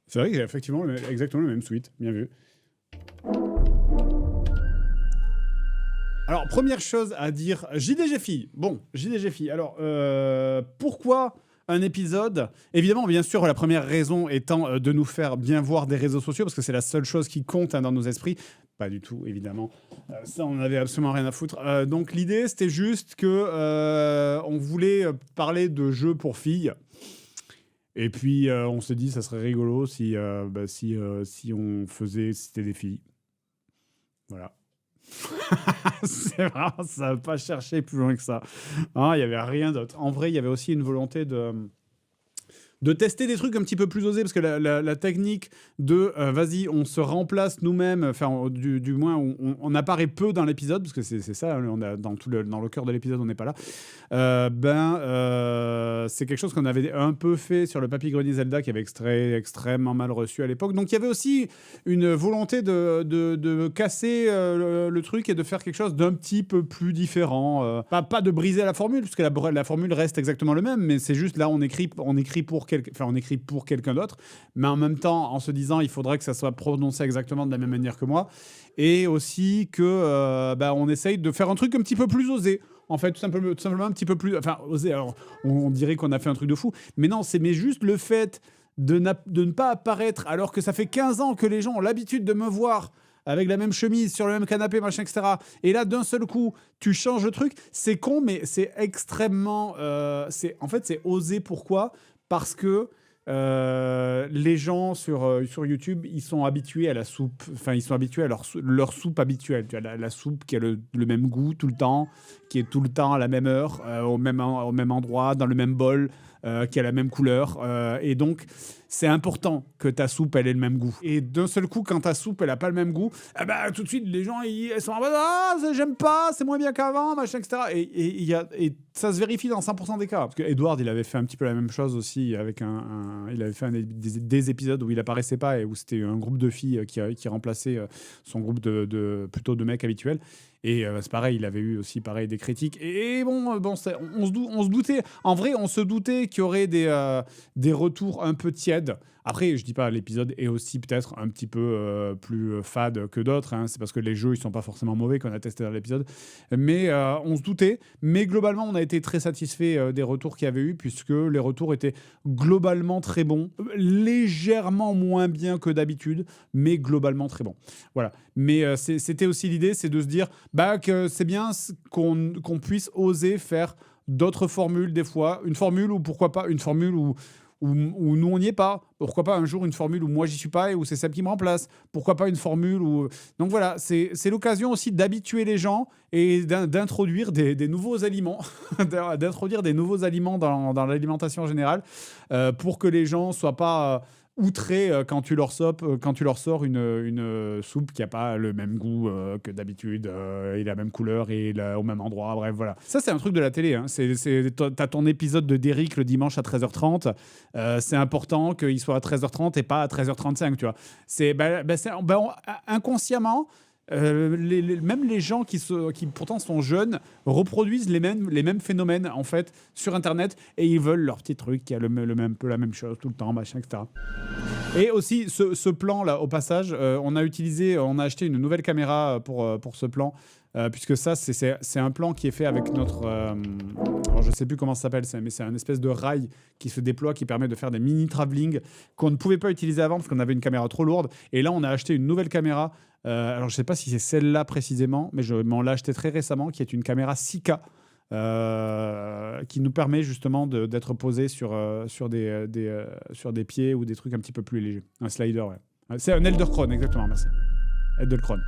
C'est vrai qu'il y a effectivement exactement le même suite. Bien vu. Alors, première chose à dire, JDG Filles. Bon, JDG Filles. Alors, pourquoi un épisode? Évidemment, bien sûr, la première raison étant de nous faire bien voir des réseaux sociaux, parce que c'est la seule chose qui compte dans nos esprits. Pas du tout, évidemment. Ça, on n'avait absolument rien à foutre. Donc, l'idée, c'était juste que on voulait parler de jeux pour filles. Et puis, on s'est dit, ça serait rigolo si on faisait... Si c'était des filles. Voilà. C'est vraiment, ça n'a pas cherché plus loin que ça. Il n'y avait rien d'autre. En vrai, il y avait aussi une volonté de tester des trucs un petit peu plus osés, parce que la technique de vas-y, on se remplace nous-mêmes, enfin, du moins, on apparaît peu dans l'épisode, parce que c'est ça, on a, dans le cœur de l'épisode, on n'est pas là. C'est quelque chose qu'on avait un peu fait sur le Papy Grenier Zelda, qui avait extrêmement mal reçu à l'époque. Donc, il y avait aussi une volonté de casser le truc et de faire quelque chose d'un petit peu plus différent. Pas de briser la formule, parce que la formule reste exactement le même, mais c'est juste là, on écrit pour quelqu'un d'autre, mais en même temps, en se disant, il faudrait que ça soit prononcé exactement de la même manière que moi, et aussi que on essaye de faire un truc un petit peu plus osé. En fait, tout simplement un petit peu plus... Enfin, osé, alors, on dirait qu'on a fait un truc de fou, mais non, mais juste le fait de ne pas apparaître, alors que ça fait 15 ans que les gens ont l'habitude de me voir avec la même chemise, sur le même canapé, machin, etc. Et là, d'un seul coup, tu changes le truc. C'est con, mais c'est extrêmement... c'est osé. Pourquoi ? Parce que les gens sur YouTube, ils sont habitués à la soupe. Enfin, ils sont habitués à leur soupe habituelle. Tu vois, la soupe qui a le même goût tout le temps, qui est tout le temps à la même heure, au même endroit, dans le même bol, qui a la même couleur. Et donc, c'est important que ta soupe, elle ait le même goût. Et d'un seul coup, quand ta soupe, elle a pas le même goût, tout de suite, les gens, ils sont en mode « Ah, j'aime pas, c'est moins bien qu'avant, machin, etc. » Et ça se vérifie dans 100% des cas. Parce que Edward, il avait fait un petit peu la même chose aussi avec il avait fait des épisodes où il apparaissait pas et où c'était un groupe de filles qui remplaçait son groupe plutôt de mecs habituels. Et c'est pareil, il avait eu aussi pareil des critiques. Et bon, on se doutait. En vrai, on se doutait qu'il y aurait des retours un peu tièdes. Après, je dis pas, l'épisode est aussi peut-être un petit peu plus fade que d'autres. Hein. C'est parce que les jeux, ils sont pas forcément mauvais qu'on a testé dans l'épisode. Mais on se doutait. Mais globalement, on a été très satisfait des retours qu'il y avait eu, puisque les retours étaient globalement très bons. Légèrement moins bien que d'habitude, mais globalement très bons. Voilà. Mais c'était aussi l'idée, c'est de se dire que c'est bien qu'on puisse oser faire d'autres formules des fois. Une formule ou pourquoi pas une formule où nous on n'y est pas. Pourquoi pas un jour une formule où moi j'y suis pas et où c'est Seb qui me remplace. Pourquoi pas une formule où... Donc voilà, c'est l'occasion aussi d'habituer les gens et d'introduire des nouveaux aliments, d'introduire des nouveaux aliments dans l'alimentation générale pour que les gens soient pas... outrés quand tu leur sors une soupe qui n'a pas le même goût que d'habitude et la même couleur et au même endroit. Bref, voilà. Ça, c'est un truc de la télé. Hein. T'as ton épisode de Derrick le dimanche à 13h30. C'est important qu'il soit à 13h30 et pas à 13h35, tu vois. Inconsciemment... même les gens qui pourtant sont jeunes reproduisent les mêmes phénomènes en fait sur internet et ils veulent leur petit truc qui a peu la même chose tout le temps, machin, etc. Et aussi ce plan là au passage, on a acheté une nouvelle caméra pour ce plan. Puisque ça, c'est un plan qui est fait avec notre... alors je ne sais plus comment ça s'appelle, mais c'est un espèce de rail qui se déploie, qui permet de faire des mini-travelling qu'on ne pouvait pas utiliser avant parce qu'on avait une caméra trop lourde. Et là, on a acheté une nouvelle caméra. Alors, je ne sais pas si c'est celle-là précisément, mais on l'a acheté très récemment, qui est une caméra 6K. Qui nous permet justement d'être posé sur des pieds ou des trucs un petit peu plus légers. Un slider, ouais. C'est un Elderchrone, exactement, merci. Elderchrone.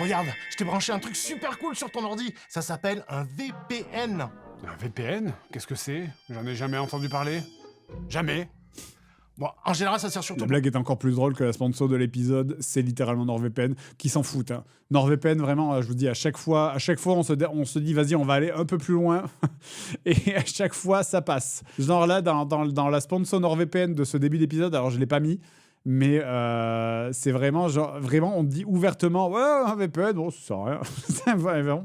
Regarde, je t'ai branché un truc super cool sur ton ordi. Ça s'appelle un VPN. Un VPN ? Qu'est-ce que c'est ? J'en ai jamais entendu parler. Jamais. Bon, en général, ça sert surtout... La blague est encore plus drôle que la sponsor de l'épisode. C'est littéralement NordVPN qui s'en fout. Hein. NordVPN, vraiment, je vous dis, à chaque fois, on se dit, vas-y, on va aller un peu plus loin. Et à chaque fois, ça passe. Genre là, dans la sponsor NordVPN de ce début d'épisode, alors je ne l'ai pas mis, Mais c'est vraiment, genre, vraiment, on te dit ouvertement, ouais, un VPN, bon, ça sert à rien. C'est vraiment,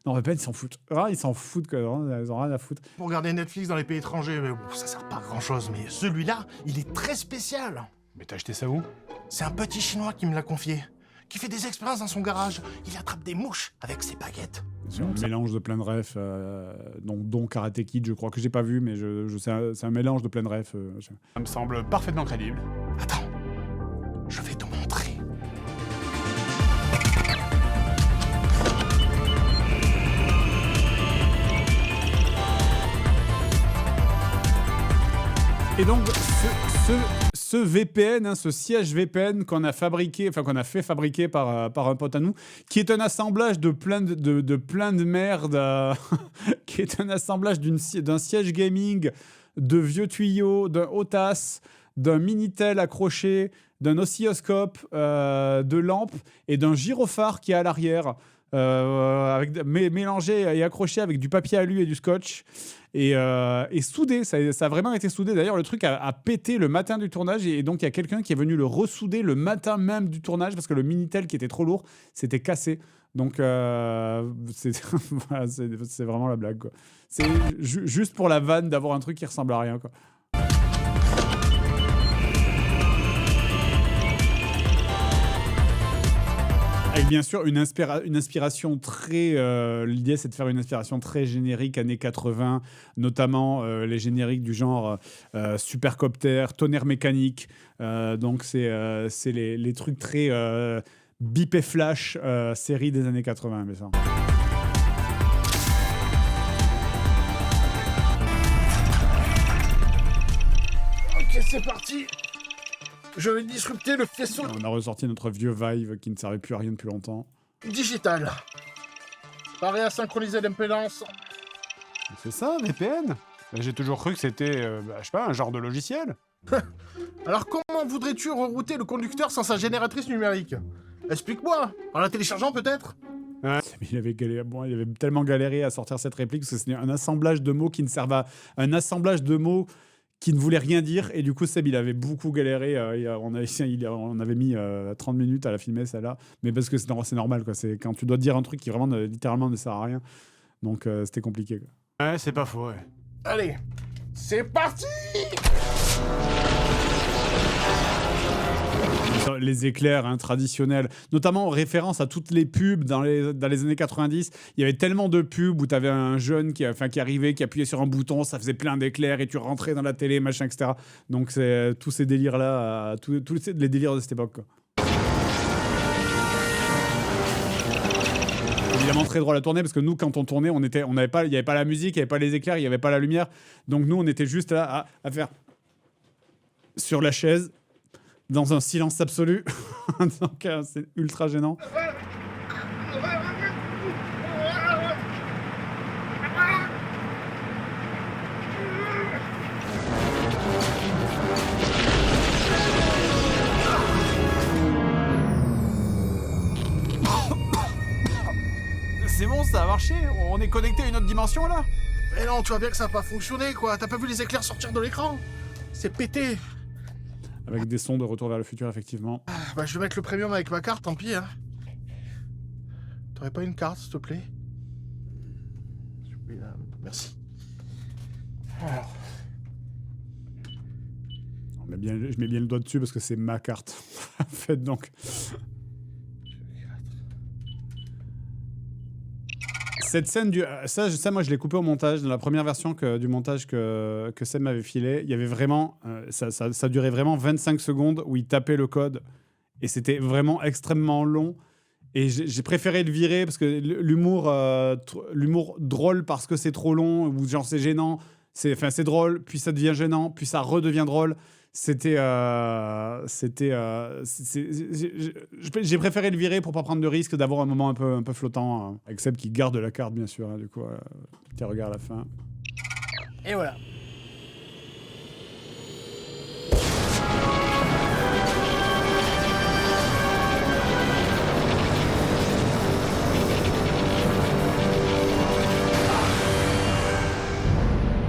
non, VPN, ils s'en foutent. Ils s'en foutent, quoi. Ils ont rien à foutre. Pour regarder Netflix dans les pays étrangers, mais bon, ça sert pas à grand chose. Mais celui-là, il est très spécial. Mais t'as acheté ça où? C'est un petit chinois qui me l'a confié, qui fait des expériences dans son garage. Il attrape des mouches avec ses baguettes. C'est un mélange de plein de refs, dont Karate Kid, je crois que j'ai pas vu, mais c'est un mélange de plein de refs. Ça me semble parfaitement crédible. Attends, je vais te montrer. Et donc, ce VPN, hein, ce siège VPN qu'on a fait fabriquer par un pote à nous, qui est un assemblage de plein de merde, qui est un assemblage d'un siège gaming, de vieux tuyaux, d'un OTAS, d'un Minitel accroché, d'un oscilloscope, de lampes et d'un gyrophare qui est à l'arrière. Mélangé et accroché avec du papier alu et du scotch et soudé, ça a vraiment été soudé. D'ailleurs, le truc a pété le matin du tournage et donc il y a quelqu'un qui est venu le ressouder le matin même du tournage parce que le Minitel qui était trop lourd s'était cassé. Donc voilà, c'est vraiment la blague, quoi. C'est juste pour la vanne d'avoir un truc qui ressemble à rien, quoi. Avec bien sûr une inspiration très... l'idée, c'est de faire une inspiration très générique années 80, notamment les génériques du genre Supercopter, Tonnerre mécanique. Donc, c'est les trucs très bip et flash série des années 80. Mais ça. Ok, c'est parti. Je vais disrupter le faisceau On a ressorti notre vieux Vive qui ne servait plus à rien depuis longtemps. digital. Pareil à synchroniser l'impédance. C'est ça, VPN? J'ai toujours cru que c'était, je sais pas, un genre de logiciel. Alors comment voudrais-tu rerouter le conducteur sans sa génératrice numérique? Explique-moi. En la téléchargeant peut-être? Il avait tellement galéré à sortir cette réplique parce que c'était un assemblage de mots qui ne servent à... Un assemblage de mots qui ne voulait rien dire. Et du coup, Seb, il avait beaucoup galéré. On avait mis 30 minutes à la filmer, celle-là. Mais parce que c'est normal, quoi. C'est quand tu dois dire un truc qui vraiment, littéralement, ne sert à rien. Donc, c'était compliqué, quoi. Ouais, c'est pas faux, ouais. Allez, c'est parti. Les éclairs, hein, traditionnels, notamment en référence à toutes les pubs dans les années 90. Il y avait tellement de pubs où tu avais un jeune qui arrivait, qui appuyait sur un bouton, ça faisait plein d'éclairs et tu rentrais dans la télé, machin, etc. Donc c'est tous ces délires-là, tous les délires de cette époque, quoi. Évidemment très drôle à tourner parce que nous, quand on tournait, il n'y avait pas la musique, il n'y avait pas les éclairs, il n'y avait pas la lumière. Donc nous, on était juste là à faire sur la chaise, dans un silence absolu. Donc c'est ultra gênant. C'est bon, ça a marché. On est connecté à une autre dimension, là. Mais non, tu vois bien que ça n'a pas fonctionné, quoi. T'as pas vu les éclairs sortir de l'écran? C'est pété. Avec des sons de Retour vers le futur, effectivement. Bah, je vais mettre le premium avec ma carte, tant pis, hein. T'aurais pas une carte, s'il te plaît? Oui, là, merci. Alors. Je mets bien le doigt dessus parce que c'est ma carte. En fait, donc... Cette scène ça, moi, je l'ai coupé au montage. Dans la première version du montage que Seb m'avait filé, il y avait vraiment... ça durait vraiment 25 secondes où il tapait le code. Et c'était vraiment extrêmement long. Et j'ai préféré le virer parce que l'humour drôle parce que c'est trop long, ou genre c'est gênant, c'est drôle, puis ça devient gênant, puis ça redevient drôle. J'ai préféré le virer pour pas prendre de risque d'avoir un moment un peu flottant, avec Seb qui garde la carte, bien sûr, hein, du coup, petit regard à la fin. Et voilà.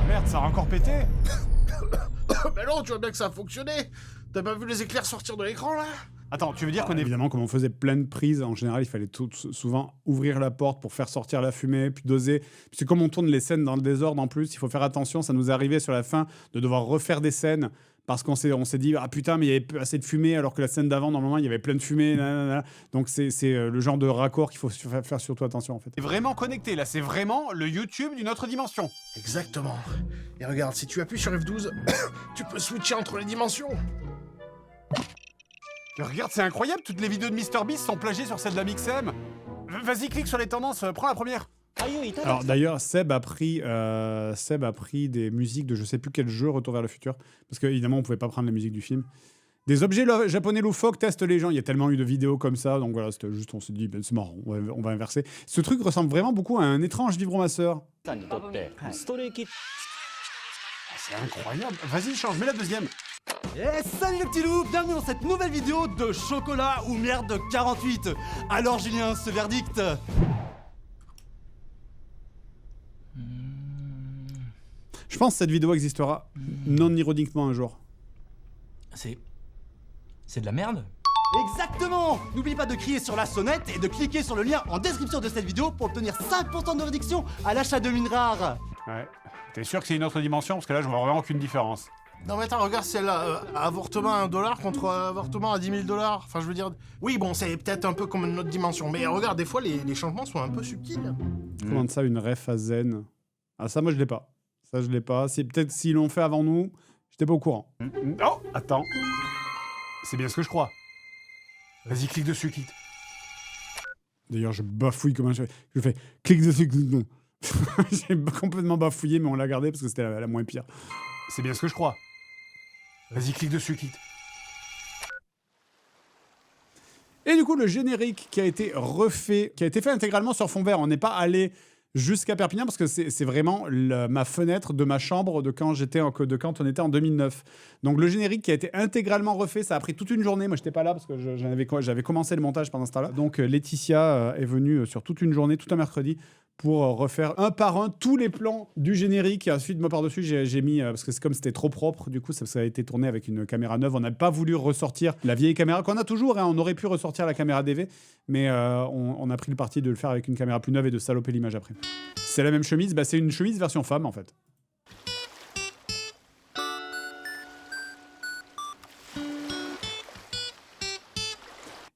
Merde, ça a encore pété. Mais non, tu vois bien que ça a fonctionné. T'as pas vu les éclairs sortir de l'écran, là? Attends, tu veux dire qu'on est... Évidemment, comme on faisait plein de prises, en général, il fallait souvent ouvrir la porte pour faire sortir la fumée, puis doser. Puis c'est comme on tourne les scènes dans le désordre en plus, il faut faire attention. Ça nous est arrivé sur la fin de devoir refaire des scènes parce qu'on s'est dit ah putain mais il y avait assez de fumée alors que la scène d'avant normalement il y avait plein de fumée. Nanana. Donc c'est le genre de raccord qu'il faut faire surtout attention en fait. C'est vraiment connecté, là. C'est vraiment le YouTube d'une autre dimension. Exactement. Et regarde, si tu appuies sur F12, tu peux switcher entre les dimensions. Regarde, c'est incroyable, toutes les vidéos de MrBeast sont plagiées sur celle de la Mixem. Vas-y, clique sur les tendances, prends la première. Alors d'ailleurs, Seb a pris des musiques de je sais plus quel jeu, Retour vers le futur, parce qu'évidemment on pouvait pas prendre la musique du film. Des objets japonais loufoques testent les gens. Il y a tellement eu de vidéos comme ça, donc voilà, c'était juste, on s'est dit, ben, c'est marrant, on va inverser. Ce truc ressemble vraiment beaucoup à un étrange vibromasseur. C'est incroyable. Vas-y, change, mets la deuxième. Eh salut les petits loups, bienvenue dans cette nouvelle vidéo de chocolat ou merde 48. Alors Julien, ce verdict? Je pense que cette vidéo existera non ironiquement un jour. C'est de la merde? Exactement. N'oublie pas de crier sur la sonnette et de cliquer sur le lien en description de cette vidéo pour obtenir 5% de réduction à l'achat de mine rare. Ouais. T'es sûr que c'est une autre dimension? Parce que là, je vois vraiment aucune différence. Non mais attends, regarde celle-là, avortement à $1 contre avortement à $10 000. Enfin je veux dire, oui bon c'est peut-être un peu comme une autre dimension, mais regarde, des fois les changements sont un peu subtils. Comment ça, une ref à Zen? Ah ça, moi je l'ai pas. Ça je l'ai pas. C'est peut-être s'ils l'ont fait avant nous, j'étais pas au courant. Oh, attends. C'est bien ce que je crois. Vas-y, clique dessus, clique. D'ailleurs, je bafouille comme un chef. Je fais clique dessus, clique dessus. J'ai complètement bafouillé, mais on l'a gardé parce que c'était la moins pire. C'est bien ce que je crois. Vas-y, clique dessus, clique. Et du coup, le générique qui a été refait, qui a été fait intégralement sur fond vert, on n'est pas allé jusqu'à Perpignan parce que c'est vraiment ma fenêtre de ma chambre de quand on était en 2009. Donc le générique qui a été intégralement refait, ça a pris toute une journée. Moi, j'étais pas là parce que j'avais commencé le montage pendant ce temps-là. Donc Laetitia est venue sur toute une journée, tout un mercredi, pour refaire un par un tous les plans du générique. Et ensuite, moi, par-dessus, j'ai mis... parce que comme c'était trop propre, du coup, ça a été tourné avec une caméra neuve. On n'a pas voulu ressortir la vieille caméra qu'on a toujours. Hein, on aurait pu ressortir la caméra DV, mais on a pris le parti de le faire avec une caméra plus neuve et de saloper l'image après. C'est la même chemise. Bah, c'est une chemise version femme, en fait.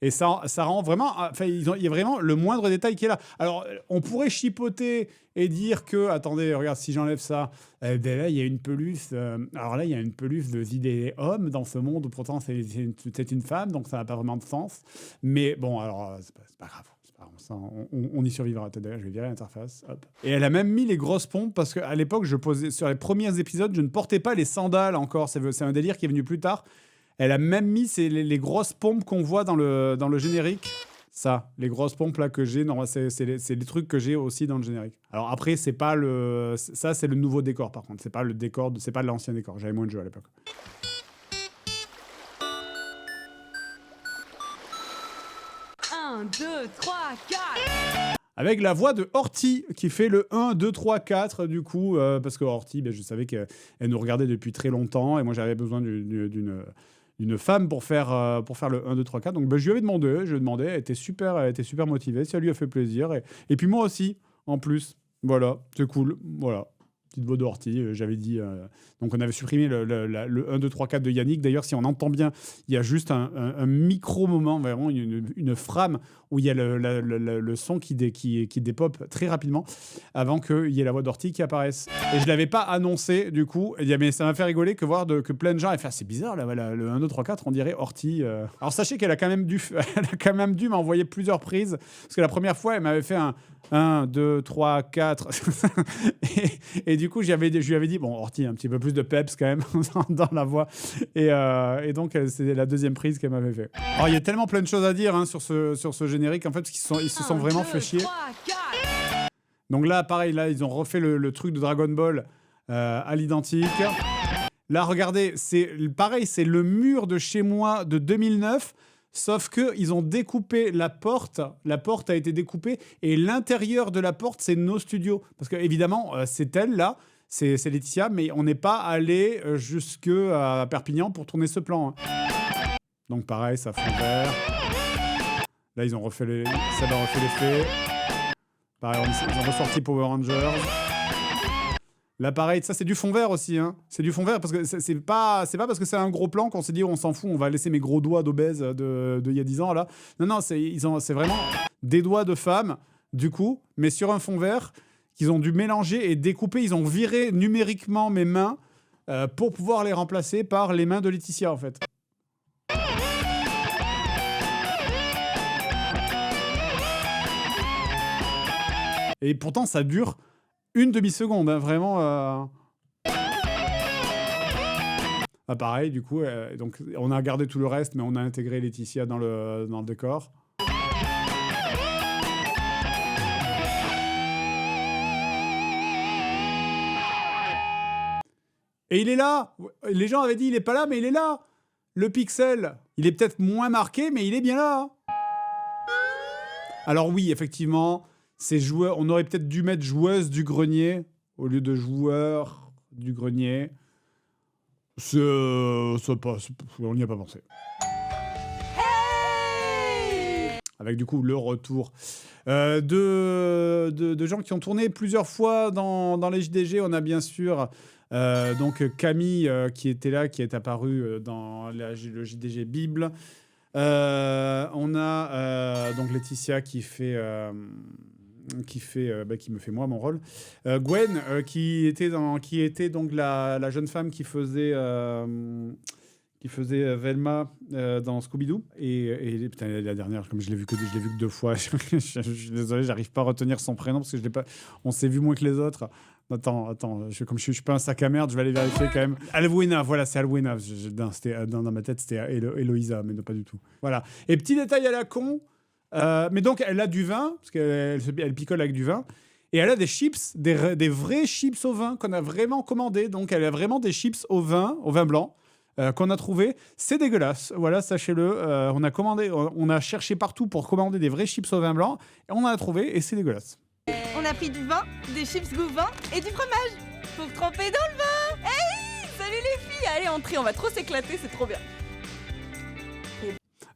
Et ça rend vraiment... Enfin, il y a vraiment le moindre détail qui est là. Alors, on pourrait chipoter et dire que... Attendez, regarde, si j'enlève ça... ben là, il y a une peluche... alors là, il y a une peluche de idées hommes dans ce monde. Pourtant, c'est une femme, donc ça n'a pas vraiment de sens. Mais bon, alors, c'est pas grave. On y survivra. D'ailleurs, je vais virer l'interface. Hop. Et elle a même mis les grosses pompes parce qu'à l'époque, sur les premiers épisodes, je ne portais pas les sandales encore. C'est un délire qui est venu plus tard. Elle a même mis les grosses pompes qu'on voit dans le générique. Ça, les grosses pompes là que j'ai, c'est les trucs que j'ai aussi dans le générique. Alors après, c'est pas ça, c'est le nouveau décor par contre. C'est pas le décor, c'est pas l'ancien décor. J'avais moins de jeux à l'époque. Un, 2, 3, 4. Avec la voix de Horty qui fait le 1, 2, 3, 4 du coup, parce que Horty, je savais qu'elle nous regardait depuis très longtemps et moi j'avais besoin d'une femme pour faire le 1, 2, 3, 4. Donc je lui avais demandé, elle était super motivée, ça lui a fait plaisir. Et puis moi aussi, en plus. Voilà, c'est cool. Voilà, petite voix de Horty, j'avais dit... donc on avait supprimé le 1, 2, 3, 4 de Yannick. D'ailleurs, si on entend bien, il y a juste un micro-moment, vraiment une frame où il y a le son qui dépop très rapidement avant qu'il y ait la voix d'Horty qui apparaisse. Et je ne l'avais pas annoncé, du coup. Mais ça m'a fait rigoler que plein de gens aient fait « c'est bizarre, là, le 1, 2, 3, 4, on dirait Horty. » Alors sachez qu'elle a quand même dû m'envoyer plusieurs prises. Parce que la première fois, elle m'avait fait un 1, 2, 3, 4. et du coup, je lui avais dit « bon, Horty, un petit peu plus de peps quand même dans la voix. » Et donc, c'est la deuxième prise qu'elle m'avait fait. Alors, il y a tellement plein de choses à dire sur ce générique, en fait, parce qu'ils se sont vraiment fait chier. Donc là, pareil, là, ils ont refait le truc de Dragon Ball à l'identique. Là, regardez, c'est pareil, c'est le mur de chez moi de 2009, sauf qu'ils ont découpé la porte a été découpée, et l'intérieur de la porte, c'est nos studios. Parce que, évidemment, c'est elle, là, c'est Laetitia, mais on n'est pas allé jusque à Perpignan pour tourner ce plan. Hein. Donc pareil, ça fond vert. Là, ils ont refait ça a refait l'effet. Pareil, ils ont ressorti Power Rangers. Là, pareil, ça, c'est du fond vert aussi. Hein. C'est du fond vert parce que c'est pas parce que c'est un gros plan qu'on s'est dit on s'en fout, on va laisser mes gros doigts d'obèse de il y a 10 ans, là. Non, c'est vraiment des doigts de femme, du coup, mais sur un fond vert qu'ils ont dû mélanger et découper. Ils ont viré numériquement mes mains pour pouvoir les remplacer par les mains de Laetitia, en fait. Et pourtant, ça dure une demi-seconde, hein, vraiment. Ah, pareil, du coup, donc on a gardé tout le reste, mais on a intégré Laetitia dans le décor. Et il est là. Les gens avaient dit il est pas là, mais il est là. Le pixel, il est peut-être moins marqué, mais il est bien là. Alors oui, effectivement, ces joueurs, on aurait peut-être dû mettre joueuse du grenier au lieu de joueur du grenier. Ça passe, on n'y a pas pensé. Avec du coup le retour de gens qui ont tourné plusieurs fois dans les JDG. On a bien sûr donc Camille qui était là, qui est apparue dans le JDG Bible. On a donc Laetitia qui me fait moi mon rôle. Gwen qui était donc la jeune femme qui faisait Velma dans Scooby-Doo et putain, la dernière, comme je l'ai vu que 2 fois, je suis désolé, j'arrive pas à retenir son prénom parce que on s'est vu moins que les autres. Attends, comme je suis pas un sac à merde, je vais aller vérifier quand même. Alwena, voilà, c'est Alwena. Dans ma tête, c'était Héloïsa, mais non, pas du tout. Voilà. Et petit détail à la con, mais donc elle a du vin, parce qu'elle picole avec du vin, et elle a des chips, des vrais chips au vin qu'on a vraiment commandés. Donc elle a vraiment des chips au vin blanc. Qu'on a trouvé, c'est dégueulasse. Voilà, sachez-le. On a cherché partout pour commander des vrais chips au vin blanc, et on en a trouvé, et c'est dégueulasse. On a pris du vin, des chips goût vin et du fromage pour tremper dans le vin. Hey, salut les filles, allez entrez, on va trop s'éclater, c'est trop bien.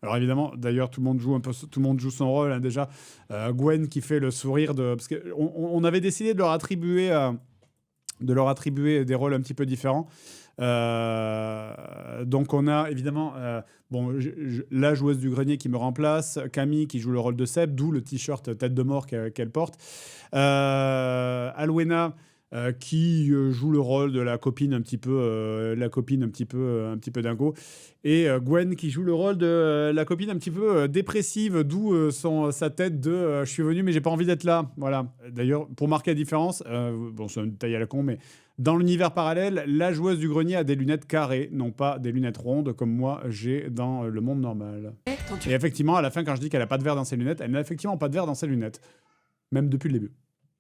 Alors évidemment, d'ailleurs, tout le monde joue son rôle. Hein, déjà, Gwen qui fait le sourire parce qu'on avait décidé de leur attribuer des rôles un petit peu différents. Donc on a évidemment la joueuse du grenier qui me remplace, Camille qui joue le rôle de Seb, d'où le t-shirt tête de mort qu'elle porte, Alwena qui joue le rôle de la copine un petit peu dingo, et Gwen qui joue le rôle de la copine un petit peu dépressive, d'où sa tête de je suis venu mais j'ai pas envie d'être là. Voilà. D'ailleurs, pour marquer la différence, c'est un détail à la con, mais dans l'univers parallèle, la joueuse du grenier a des lunettes carrées, non pas des lunettes rondes comme moi j'ai dans le monde normal. Et effectivement, à la fin, quand je dis qu'elle a pas de verre dans ses lunettes, elle n'a effectivement pas de verre dans ses lunettes, même depuis le début.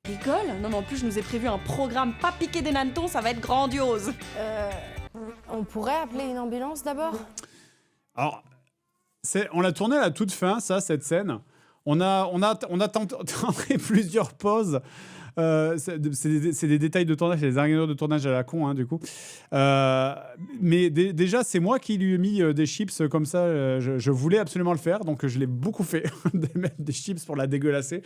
Rigole? Non mais en plus je nous ai prévu un programme pas piqué des hannetons, ça va être grandiose. On pourrait appeler une ambulance d'abord? Alors, on l'a tourné à la toute fin, cette scène. On a tenté plusieurs pauses. C'est des détails de tournage, c'est des ingénieurs de tournage à la con, hein, du coup. Mais déjà, c'est moi qui lui ai mis des chips comme ça. Je voulais absolument le faire, donc je l'ai beaucoup fait, de mettre des chips pour la dégueulasser.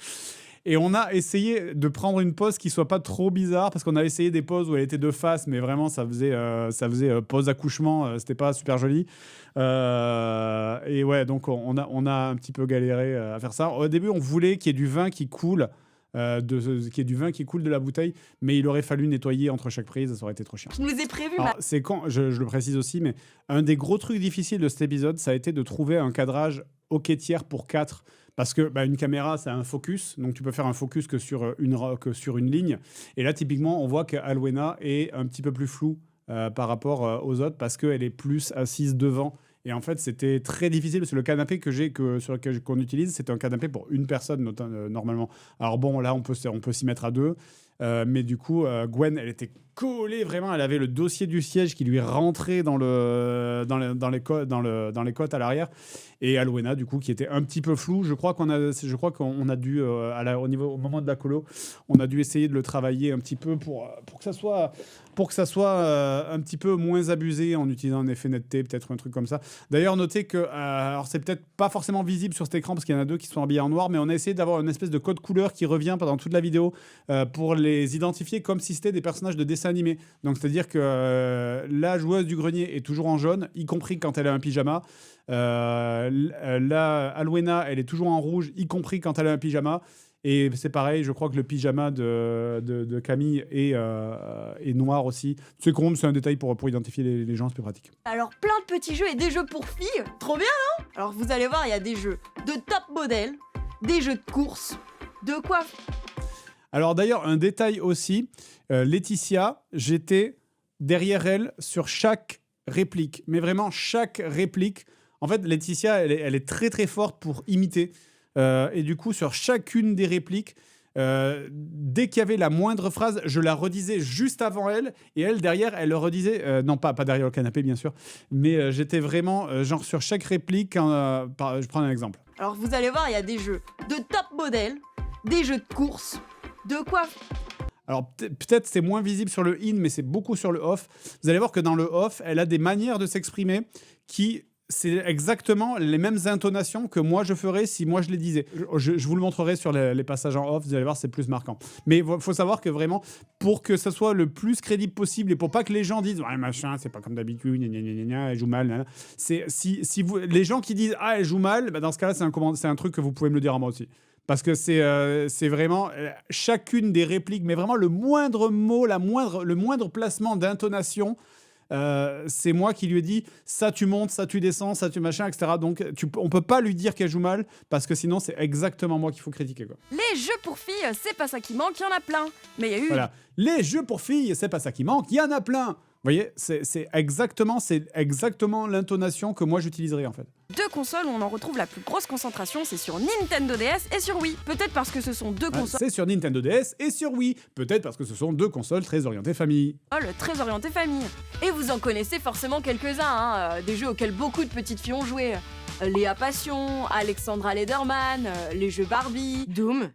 Et on a essayé de prendre une pose qui soit pas trop bizarre, parce qu'on a essayé des poses où elle était de face, mais vraiment ça faisait pose accouchement, c'était pas super joli. Et ouais, donc on a un petit peu galéré à faire ça. Au début, on voulait qu'il y ait du vin qui coule, de la bouteille, mais il aurait fallu nettoyer entre chaque prise, ça aurait été trop chiant. Je nous ai prévu. Alors, c'est quand, je le précise aussi, mais un des gros trucs difficiles de cet épisode, ça a été de trouver un cadrage hockey tiers pour 4. Parce que une caméra, ça a un focus, donc tu peux faire un focus que sur une ligne. Et là, typiquement, on voit qu'Alwena est un petit peu plus floue par rapport aux autres, parce qu'elle est plus assise devant. Et en fait, c'était très difficile, parce que le canapé sur lequel qu'on utilise, c'est un canapé pour une personne, normalement. Alors bon, là, on peut s'y mettre à 2. Mais du coup, Gwen, elle était collée vraiment. Elle avait le dossier du siège qui lui rentrait dans les côtes à l'arrière. Et Alwena, du coup, qui était un petit peu flou. Je crois qu'on a dû, au moment de la colo, on a dû essayer de le travailler un petit peu pour que ça soit un petit peu moins abusé en utilisant un effet netteté, peut-être un truc comme ça. D'ailleurs, notez que, alors c'est peut-être pas forcément visible sur cet écran parce qu'il y en a deux qui sont habillés en noir, mais on a essayé d'avoir une espèce de code couleur qui revient pendant toute la vidéo pour les identifier comme si c'était des personnages de dessin animé. Donc, c'est-à-dire que la joueuse du grenier est toujours en jaune, y compris quand elle a un pyjama. Là, Alwena, elle est toujours en rouge, y compris quand elle a un pyjama. Et c'est pareil, je crois que le pyjama de Camille est noir aussi. C'est con, c'est un détail pour identifier les gens, c'est plus pratique. Alors plein de petits jeux et des jeux pour filles, trop bien non? Alors vous allez voir, il y a des jeux de top modèle, des jeux de course, de quoi? Alors d'ailleurs, un détail aussi, Laetitia, j'étais derrière elle sur chaque réplique, mais vraiment chaque réplique. En fait, Laetitia, elle est très très forte pour imiter. Et du coup, sur chacune des répliques, dès qu'il y avait la moindre phrase, je la redisais juste avant elle, et elle, derrière, elle le redisait, non pas derrière le canapé, bien sûr, mais j'étais vraiment, genre, sur chaque réplique, je prends un exemple. Alors vous allez voir, il y a des jeux de top modèle, des jeux de course, de quoi? Alors peut-être c'est moins visible sur le in, mais c'est beaucoup sur le off. Vous allez voir que dans le off, elle a des manières de s'exprimer qui... C'est exactement les mêmes intonations que moi je ferais si moi je les disais. Je vous le montrerai sur les passages en off, vous allez voir, c'est plus marquant. Mais il faut savoir que vraiment, pour que ça soit le plus crédible possible et pour pas que les gens disent « Ouais, machin, c'est pas comme d'habitude, gna, gna, gna, gna, elle joue mal. » C'est, si vous, les gens qui disent « Ah, elle joue mal bah, », dans ce cas-là, c'est un truc que vous pouvez me le dire à moi aussi. Parce que c'est vraiment chacune des répliques, mais vraiment le moindre mot, le moindre placement d'intonation, c'est moi qui lui ai dit ça tu montes, ça tu descends, ça tu machin, etc. Donc on peut pas lui dire qu'elle joue mal parce que sinon c'est exactement moi qu'il faut critiquer, quoi. Les jeux pour filles, c'est pas ça qui manque, il y en a plein. Mais il y a eu... Voilà. Les jeux pour filles, c'est pas ça qui manque, il y en a plein. Vous voyez, c'est exactement l'intonation que moi j'utiliserais en fait. Deux consoles où on en retrouve la plus grosse concentration, c'est sur Nintendo DS et sur Wii. Peut-être parce que ce sont deux consoles... C'est sur Nintendo DS et sur Wii. Peut-être parce que ce sont deux consoles très orientées famille. Très orientées famille. Et vous en connaissez forcément quelques-uns, hein, des jeux auxquels beaucoup de petites filles ont joué. Léa Passion, Alexandra Lederman, les jeux Barbie, Doom...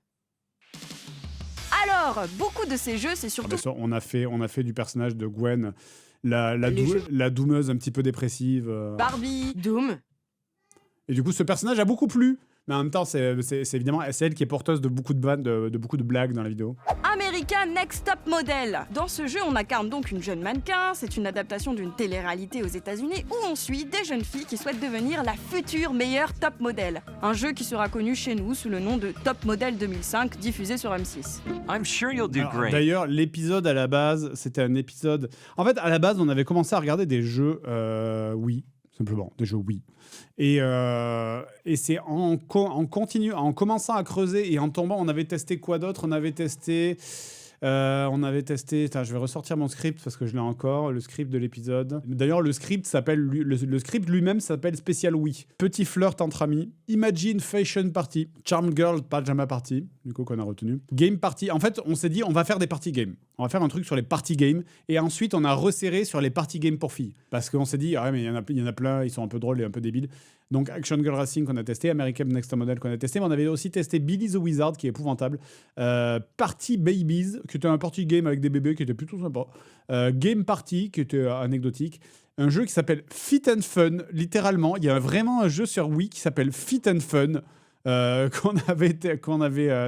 Alors, beaucoup de ces jeux, c'est surtout... On a fait du personnage de Gwen, la doumeuse un petit peu dépressive. Barbie, Doom. Et du coup, ce personnage a beaucoup plu. Mais en même temps, c'est évidemment elle qui est porteuse de beaucoup de beaucoup de blagues dans la vidéo. American Next Top Model. Dans ce jeu, on incarne donc une jeune mannequin. C'est une adaptation d'une télé-réalité aux États-Unis où on suit des jeunes filles qui souhaitent devenir la future meilleure top model. Un jeu qui sera connu chez nous sous le nom de Top Model 2005, diffusé sur M6. I'm sure you'll do great. D'ailleurs, l'épisode à la base, c'était un épisode... En fait, à la base, on avait commencé à regarder des jeux Wii, simplement, des jeux Wii. Et c'est en commençant à creuser et en tombant, on avait testé quoi d'autre? On avait testé... Attends, je vais ressortir mon script parce que je l'ai encore, le script de l'épisode. D'ailleurs, le script lui-même s'appelle Spécial Wii. Petit flirt entre amis, Imagine Fashion Party, Charm Girl Pajama Party, du coup qu'on a retenu, Game Party. En fait, on s'est dit on va faire des party games. On va faire un truc sur les party games et ensuite on a resserré sur les party games pour filles parce qu'on s'est dit ah ouais, mais il y en a plein, ils sont un peu drôles et un peu débiles. Donc Action Girl Racing qu'on a testé, American Next Top Model qu'on a testé, mais on avait aussi testé Billy the Wizard qui est épouvantable, Party Babies qui était un party game avec des bébés qui était plutôt sympa, Game Party qui était anecdotique, un jeu qui s'appelle Fit and Fun, littéralement, il y a vraiment un jeu sur Wii qui s'appelle Fit and Fun. Qu'on avait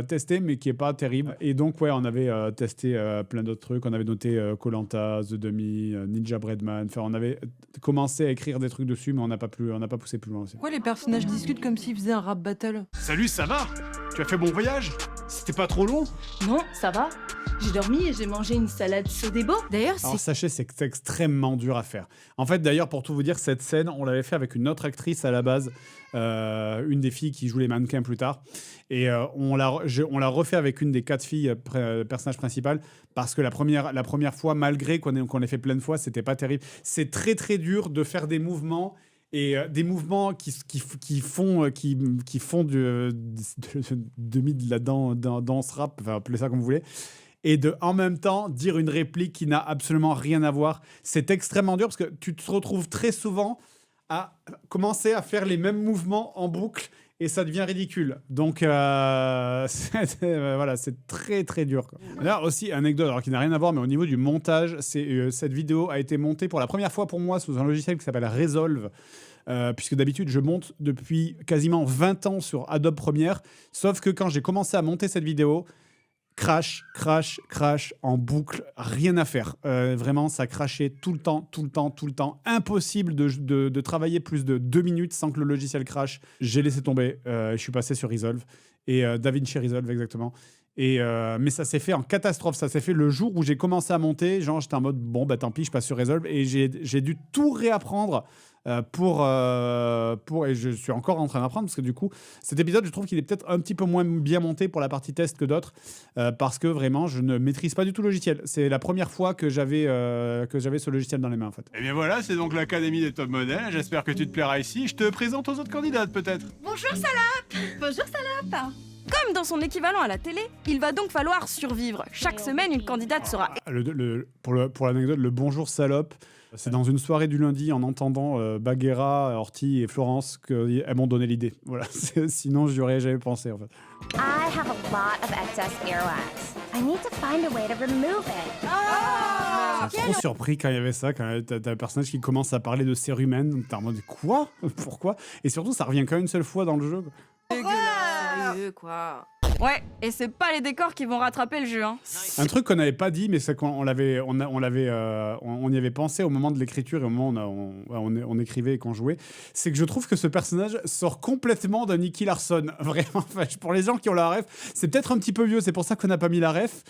testé mais qui est pas terrible, et donc ouais on avait testé plein d'autres trucs, on avait noté Koh-Lanta, The Dummy, Ninja Breadman, enfin on avait commencé à écrire des trucs dessus mais on n'a pas poussé plus loin aussi. Pourquoi les personnages discutent comme s'ils faisaient un rap battle? Salut, ça va? Tu as fait bon voyage? C'était pas trop long? Non, ça va. J'ai dormi et j'ai mangé une salade Sodebo. D'ailleurs, Alors sachez, c'est extrêmement dur à faire. En fait, d'ailleurs, pour tout vous dire, cette scène, on l'avait fait avec une autre actrice à la base, une des filles qui joue les mannequins plus tard. Et on l'a refait avec une des 4 filles personnages principales parce que la première fois, malgré qu'on l'ait fait plein de fois, c'était pas terrible. C'est très très dur de faire des mouvements. Et des mouvements qui font de la danse rap, enfin appelez ça comme vous voulez. et de en même temps dire une réplique qui n'a absolument rien à voir. C'est extrêmement dur parce que tu te retrouves très souvent à commencer à faire les mêmes mouvements en boucle et ça devient ridicule. Donc voilà, c'est très très dur, quoi. D'ailleurs aussi, anecdote alors qui n'a rien à voir, mais au niveau du montage, cette vidéo a été montée pour la première fois pour moi sous un logiciel qui s'appelle Resolve. Puisque d'habitude je monte depuis quasiment 20 ans sur Adobe Premiere, sauf que quand j'ai commencé à monter cette vidéo, crash en boucle, rien à faire. Vraiment, ça crachait tout le temps. Impossible de travailler plus de 2 minutes sans que le logiciel crache. J'ai laissé tomber, je suis passé sur Resolve, et DaVinci Resolve exactement. Mais ça s'est fait en catastrophe. Ça s'est fait le jour où j'ai commencé à monter. Genre, j'étais en mode, bon, bah tant pis, je passe sur Resolve. Et j'ai dû tout réapprendre et je suis encore en train d'apprendre parce que du coup, cet épisode, je trouve qu'il est peut-être un petit peu moins bien monté pour la partie test que d'autres parce que vraiment, je ne maîtrise pas du tout le logiciel. C'est la première fois que j'avais ce logiciel dans les mains, en fait. Et bien voilà, c'est donc l'Académie des top modèles. J'espère que tu te plairas ici. Je te présente aux autres candidates, peut-être. Bonjour Salope. Bonjour Salope. Comme dans son équivalent à la télé, il va donc falloir survivre. Chaque semaine, une candidate sera... Pour l'anecdote, le bonjour salope, c'est dans une soirée du lundi en entendant Baguera, Horty et Florence qu'elles m'ont donné l'idée. Voilà. Sinon, je n'y aurais jamais pensé, en fait. I have a lot of excess earwax. I need to find a way to remove it. J'étais trop surpris quand il y avait ça, quand t'as un personnage qui commence à parler de cérumen. Donc t'es en mode quoi? Pourquoi? Et surtout, ça revient qu'une seule fois dans le jeu. Sérieux, quoi. Ouais, et c'est pas les décors qui vont rattraper le jeu, hein. Un truc qu'on n'avait pas dit, mais c'est qu'on y avait pensé au moment de l'écriture et au moment où on écrivait et qu'on jouait, c'est que je trouve que ce personnage sort complètement de Nicky Larson. Vraiment, enfin, pour les gens qui ont la ref, c'est peut-être un petit peu vieux, c'est pour ça qu'on n'a pas mis la ref.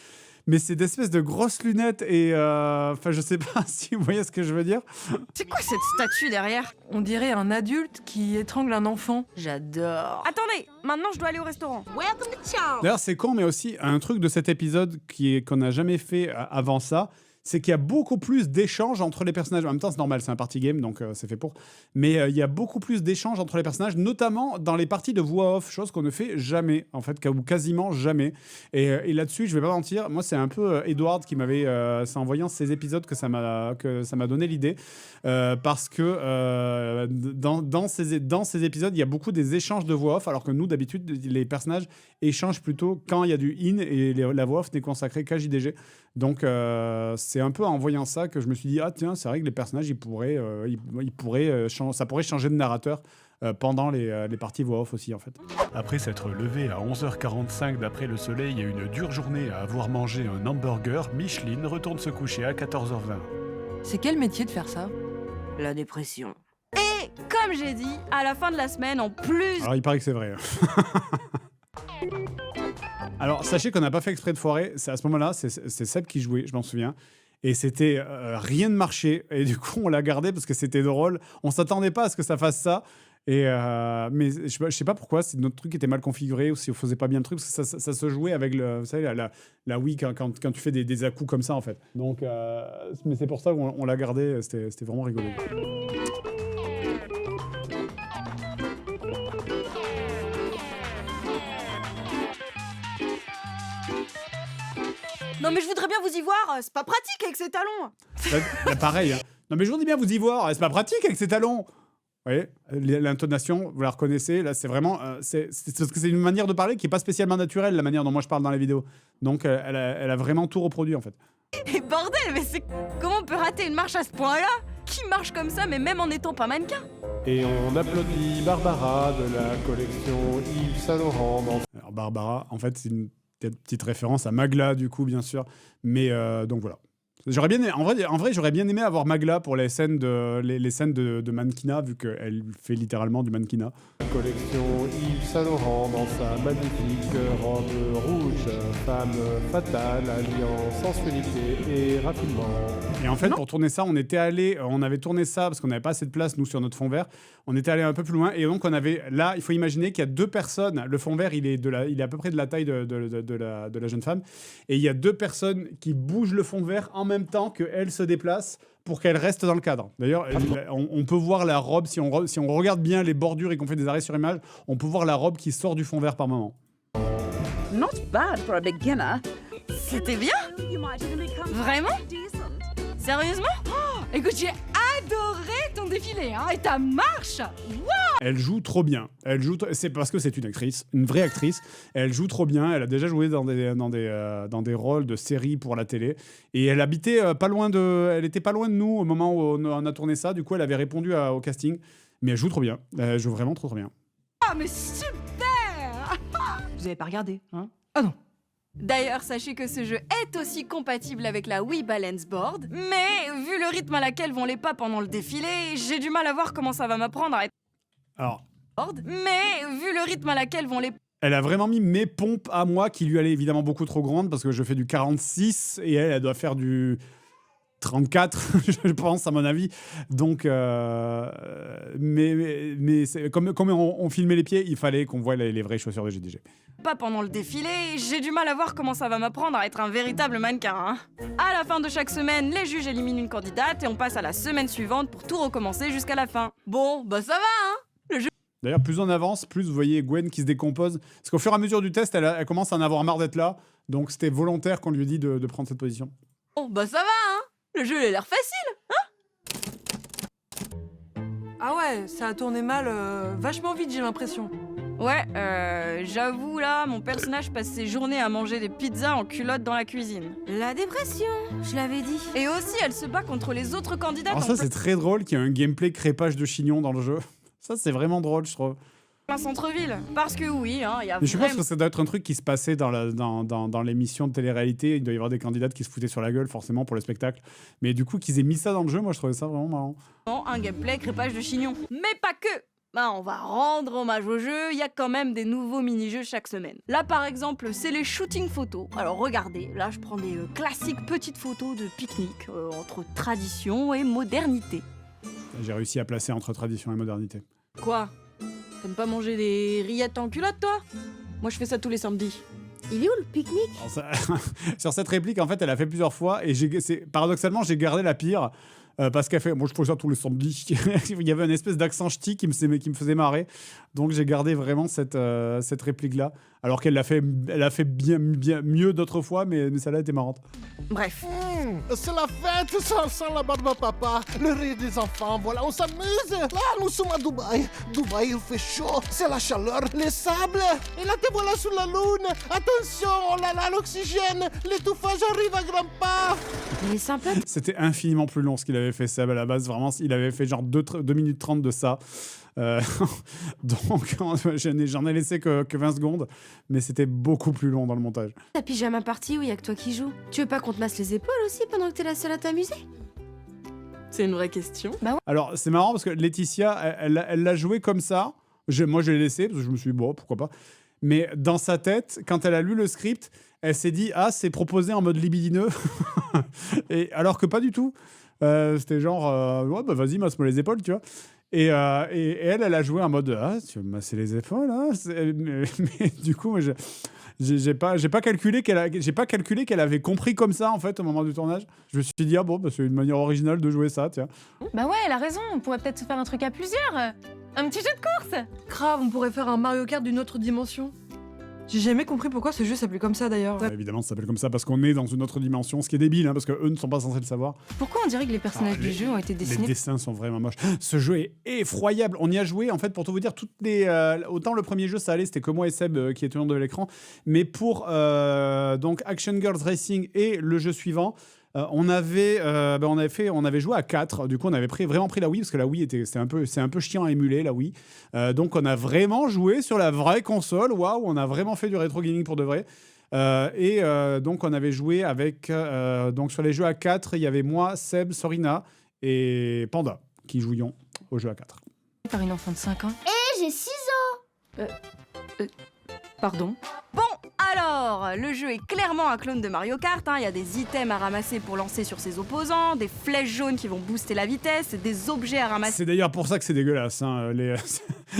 Mais c'est d'espèces de grosses lunettes et... Enfin, je sais pas si vous voyez ce que je veux dire. C'est quoi cette statue derrière? On dirait un adulte qui étrangle un enfant. J'adore. Attendez, maintenant je dois aller au restaurant. Welcome to town. D'ailleurs, c'est con, mais aussi un truc de cet épisode qu'on n'a jamais fait avant ça, c'est qu'il y a beaucoup plus d'échanges entre les personnages. En même temps, c'est normal, c'est un party game, donc c'est fait pour. Mais il y a beaucoup plus d'échanges entre les personnages, notamment dans les parties de voix off, chose qu'on ne fait jamais, en fait, ou quasiment jamais. Et là-dessus, je vais pas mentir, moi, c'est un peu Edward qui m'avait... c'est en voyant ces épisodes que ça m'a donné l'idée. Parce que dans ces épisodes, il y a beaucoup des échanges de voix off, alors que nous, d'habitude, les personnages échangent plutôt quand il y a du in, et la voix off n'est consacrée qu'à JDG. Donc, c'est un peu en voyant ça que je me suis dit, ah tiens, c'est vrai que les personnages, ça pourrait changer de narrateur pendant les parties voix off aussi, en fait. Après s'être levé à 11h45 d'après le soleil et une dure journée à avoir mangé un hamburger, Micheline retourne se coucher à 14h20. C'est quel métier de faire ça? La dépression. Et comme j'ai dit, à la fin de la semaine, en plus... Alors, il paraît que c'est vrai. Alors, sachez qu'on n'a pas fait exprès de foirer. C'est à ce moment-là, c'est Seb qui jouait, je m'en souviens. Et c'était rien ne marchait. Et du coup, on l'a gardé parce que c'était drôle. On s'attendait pas à ce que ça fasse ça. Mais je sais pas pourquoi, si notre truc était mal configuré ou si on faisait pas bien le truc, parce que ça se jouait avec vous savez, la Wii quand tu fais des à-coups comme ça, en fait. Donc, mais c'est pour ça qu'on l'a gardé. C'était vraiment rigolo. Non mais je voudrais bien vous y voir, c'est pas pratique avec ces talons. Pareil. Hein. Non mais je voudrais bien vous y voir, c'est pas pratique avec ces talons. Vous voyez, l'intonation, vous la reconnaissez, là c'est vraiment... c'est parce que c'est une manière de parler qui est pas spécialement naturelle, la manière dont moi je parle dans les vidéos. Donc elle a vraiment tout reproduit, en fait. Et bordel, mais comment on peut rater une marche à ce point-là? Qui marche comme ça, mais même en étant pas mannequin? Et on applaudit Barbara de la collection Yves Saint Laurent. Alors Barbara, en fait, c'est une petite référence à Magla, du coup, bien sûr. Mais donc voilà. En vrai, j'aurais bien aimé avoir Magla pour les scènes de mannequinat, vu qu'elle fait littéralement du mannequinat. Collection Yves Saint Laurent dans sa magnifique robe rouge, femme fatale, alliant sensualité et raffinement. Et en fait, pour tourner ça, on avait tourné ça parce qu'on n'avait pas assez de place, nous, sur notre fond vert. On était allé un peu plus loin et donc on avait, là, il faut imaginer qu'il y a 2 personnes. Le fond vert, il est à peu près de la taille de la jeune femme. Et il y a 2 personnes qui bougent le fond vert en même temps qu'elle se déplace pour qu'elle reste dans le cadre. D'ailleurs, on peut voir la robe, si on regarde bien les bordures et qu'on fait des arrêts sur image, on peut voir la robe qui sort du fond vert par moment. Not bad for a beginner. C'était bien? Vraiment? Sérieusement? Écoute, j'ai adoré ton défilé, hein, et ta marche. Elle joue trop bien. C'est parce que c'est une actrice, une vraie actrice. Elle joue trop bien. Elle a déjà joué dans des rôles de séries pour la télé. Et elle habitait elle était pas loin de nous au moment où on a tourné ça. Du coup, elle avait répondu au casting. Mais elle joue trop bien. Elle joue vraiment trop bien. Ah, mais super. Vous avez pas regardé, hein? Ah non. D'ailleurs, sachez que ce jeu est aussi compatible avec la Wii Balance Board, mais vu le rythme à laquelle vont les pas pendant le défilé, j'ai du mal à voir comment ça va m'apprendre à être Alors, board. Mais vu le rythme à laquelle vont les elle a vraiment mis mes pompes à moi, qui lui allaient évidemment beaucoup trop grandes, parce que je fais du 46 et elle doit faire du 34, je pense, à mon avis. Donc, mais comme on filmait les pieds, il fallait qu'on voie les vraies chaussures de GDG. pas pendant le défilé, j'ai du mal à voir comment ça va m'apprendre à être un véritable mannequin. Hein. À la fin de chaque semaine, les juges éliminent une candidate et on passe à la semaine suivante pour tout recommencer jusqu'à la fin. Bon, bah ça va, hein. D'ailleurs, plus on avance, plus vous voyez Gwen qui se décompose. Parce qu'au fur et à mesure du test, elle commence à en avoir marre d'être là. Donc c'était volontaire qu'on lui ait dit de prendre cette position. Bon, bah ça va, hein. Le jeu il a l'air facile. Ah ouais, ça a tourné mal vachement vite, j'ai l'impression. Ouais, j'avoue là, mon personnage passe ses journées à manger des pizzas en culotte dans la cuisine. La dépression, je l'avais dit. Et aussi, elle se bat contre les autres candidates Alors ça, c'est très drôle qu'il y ait un gameplay crépage de chignon dans le jeu. Ça, c'est vraiment drôle, je trouve. plein centre-ville. Parce que oui, hein, il y a Mais je pense vraiment... que ça doit être un truc qui se passait dans l'émission de télé-réalité. Il doit y avoir des candidates qui se foutaient sur la gueule, forcément, pour le spectacle. Mais du coup, qu'ils aient mis ça dans le jeu, moi, je trouvais ça vraiment marrant. un gameplay crépage de chignon. Mais pas que. Bah, on va rendre hommage au jeu, il y a quand même des nouveaux mini-jeux chaque semaine. Là par exemple, c'est les shooting photos. Alors regardez, là je prends des classiques petites photos de pique-nique entre tradition et modernité. J'ai réussi à placer entre tradition et modernité. Quoi? T'aimes pas manger des rillettes en culotte toi? Moi je fais ça tous les samedis. Il est où le pique-nique? Sur cette réplique, en fait, elle a fait plusieurs fois et paradoxalement, j'ai gardé la pire. Parce qu'elle fait, moi je fais ça tous les samedis. Il y avait une espèce d'accent ch'ti qui me faisait marrer. Donc j'ai gardé vraiment cette réplique-là. Alors qu'elle l'a fait bien mieux d'autres fois, mais celle-là était marrante. Bref. C'est la fête sans la barbe à papa, le rire des enfants, voilà, on s'amuse. Là, nous sommes à Dubaï. Dubaï, il fait chaud, c'est la chaleur, les sables. Et là, te voilà sur la lune. Attention, oh là là, l'oxygène, l'étouffage arrive à grands pas. Il est sympa. C'était infiniment plus long ce qu'il avait fait, Seb, à la base. Vraiment, il avait fait genre 2 minutes 30 de ça. Donc, j'en ai laissé que 20 secondes, mais c'était beaucoup plus long dans le montage. Ta pyjama party où il y a que toi qui joues. Tu veux pas qu'on te masse les épaules aussi pendant que t'es la seule à t'amuser? C'est une vraie question. Bah ouais. Alors, c'est marrant parce que Laetitia, elle l'a joué comme ça. Moi, je l'ai laissé parce que je me suis dit, bon, pourquoi pas. Mais dans sa tête, quand elle a lu le script, elle s'est dit, ah, c'est proposé en mode libidineux. Et alors que pas du tout. C'était genre, ouais, bah vas-y, masse-moi les épaules, tu vois. Et elle a joué en mode, ah, tu veux me masser les épaules, hein? Mais du coup, moi, j'ai pas calculé qu'elle avait compris comme ça, en fait, au moment du tournage. Je me suis dit, ah bon, bah, c'est une manière originale de jouer ça, tiens. Bah ouais, elle a raison, on pourrait peut-être se faire un truc à plusieurs. Un petit jeu de course. Grave, on pourrait faire un Mario Kart d'une autre dimension. J'ai jamais compris pourquoi ce jeu s'appelait comme ça d'ailleurs. Ouais, évidemment, ça s'appelle comme ça parce qu'on est dans une autre dimension, ce qui est débile, hein, parce qu'eux ne sont pas censés le savoir. Pourquoi on dirait que les personnages du jeu ont été dessinés? Les dessins sont vraiment moches. Ce jeu est effroyable. On y a joué, en fait, pour tout vous dire, autant le premier jeu, ça allait, c'était que moi et Seb qui étions de l'écran, mais pour donc Action Girls Racing et le jeu suivant, on avait joué à 4. Du coup, on avait vraiment pris la Wii parce que la Wii c'est un peu chiant à émuler, la Wii. Donc, on a vraiment joué sur la vraie console. Waouh, on a vraiment fait du rétro gaming pour de vrai. Donc, on avait joué avec donc sur les jeux à 4, il y avait moi, Seb, Sorina et Panda qui jouions au jeu à 4. Par une enfant de 5 ans. Et j'ai 6 ans. Pardon. Bon, alors, le jeu est clairement un clone de Mario Kart. Il y a des items à ramasser pour lancer sur ses opposants, des flèches jaunes qui vont booster la vitesse, des objets à ramasser. C'est d'ailleurs pour ça que c'est dégueulasse. Hein,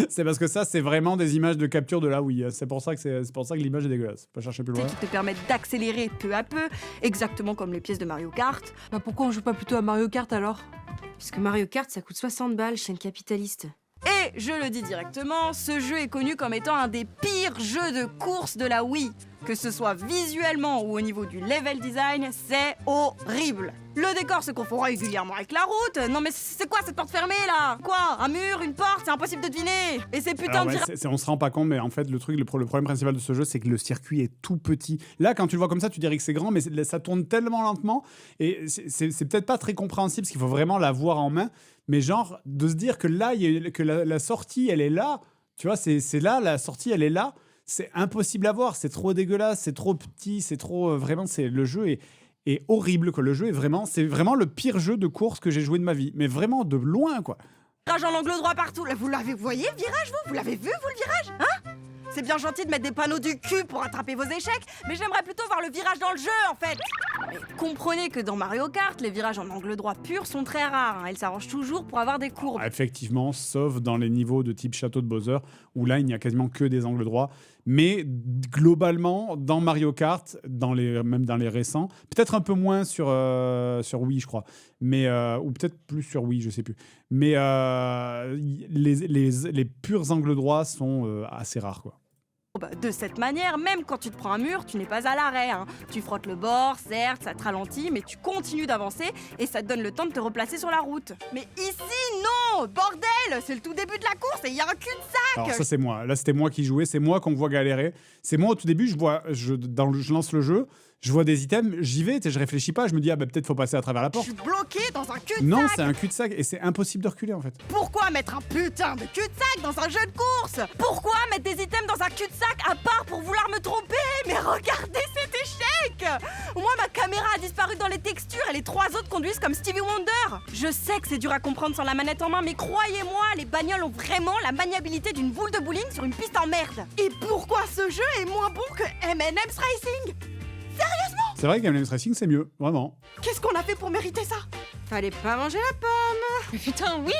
c'est parce que ça, c'est vraiment des images de capture de la Wii. C'est pour ça que l'image est dégueulasse. Pas chercher plus loin. Qui te permettent d'accélérer peu à peu, exactement comme les pièces de Mario Kart. Bah pourquoi on joue pas plutôt à Mario Kart alors? Parce que Mario Kart, ça coûte 60 balles, chaîne capitaliste. Et Et je le dis directement, ce jeu est connu comme étant un des pires jeux de course de la Wii. Que ce soit visuellement ou au niveau du level design, c'est horrible. Le décor se confond régulièrement avec la route. Non mais c'est quoi cette porte fermée là? Quoi? Un mur, une porte? C'est impossible de deviner. Et ces putains de on se rend pas compte, mais en fait, le problème principal de ce jeu, c'est que le circuit est tout petit. Là, quand tu le vois comme ça, tu dirais que c'est grand, mais ça tourne tellement lentement. Et c'est peut-être pas très compréhensible, parce qu'il faut vraiment l'avoir en main. Mais genre, de se dire que là, que la sortie, elle est là. Tu vois, c'est là, la sortie, elle est là. C'est impossible à voir, c'est trop dégueulasse, c'est trop petit, c'est trop... vraiment, le jeu est horrible, quoi. Le jeu c'est vraiment le pire jeu de course que j'ai joué de ma vie. Mais vraiment, de loin, quoi. Virage en angle droit partout. Là, vous voyez le virage, vous l'avez vu, vous, le virage? Hein? C'est bien gentil de mettre des panneaux du cul pour attraper vos échecs, mais j'aimerais plutôt voir le virage dans le jeu, en fait. Mais comprenez que dans Mario Kart, les virages en angle droit pur sont très rares. Ils s'arrangent toujours pour avoir des courbes. Effectivement, sauf dans les niveaux de type Château de Bowser, où là, il n'y a quasiment que des angles droits. Mais globalement, dans Mario Kart, même dans les récents, peut-être un peu moins sur Wii, je crois, mais ou peut-être plus sur Wii, je sais plus. Mais les purs angles droits sont assez rares, quoi. De cette manière, même quand tu te prends un mur, tu n'es pas à l'arrêt. Tu frottes le bord, certes, ça te ralentit, mais tu continues d'avancer et ça te donne le temps de te replacer sur la route. Mais ici, non! Bordel! C'est le tout début de la course et il y a un cul-de-sac! Alors ça, c'est moi. Là, c'était moi qui jouais. C'est moi qu'on voit galérer. C'est moi, au tout début, je lance le jeu, je vois des items, j'y vais, je réfléchis pas, je me dis, peut-être faut passer à travers la porte. Je suis bloqué dans un cul-de-sac! Non, c'est un cul-de-sac et c'est impossible de reculer, en fait. Pourquoi mettre un putain de cul-de-sac dans un jeu de course? Pourquoi mettre des items dans un cul-de-sac à part pour vouloir me tromper? Mais regardez cet échec! Moi, ma caméra a disparu dans les textures et les 3 autres conduisent comme Stevie Wonder. Je sais que c'est dur à comprendre sans la manette en main, mais croyez-moi, les bagnoles ont vraiment la maniabilité d'une boule de bowling sur une piste en merde. Et pourquoi ce jeu est moins bon que M&M's Racing? Sérieusement? C'est vrai qu'M&M's Racing, c'est mieux, vraiment. Qu'est-ce qu'on a fait pour mériter ça? Fallait pas manger la pomme. Mais putain, oui!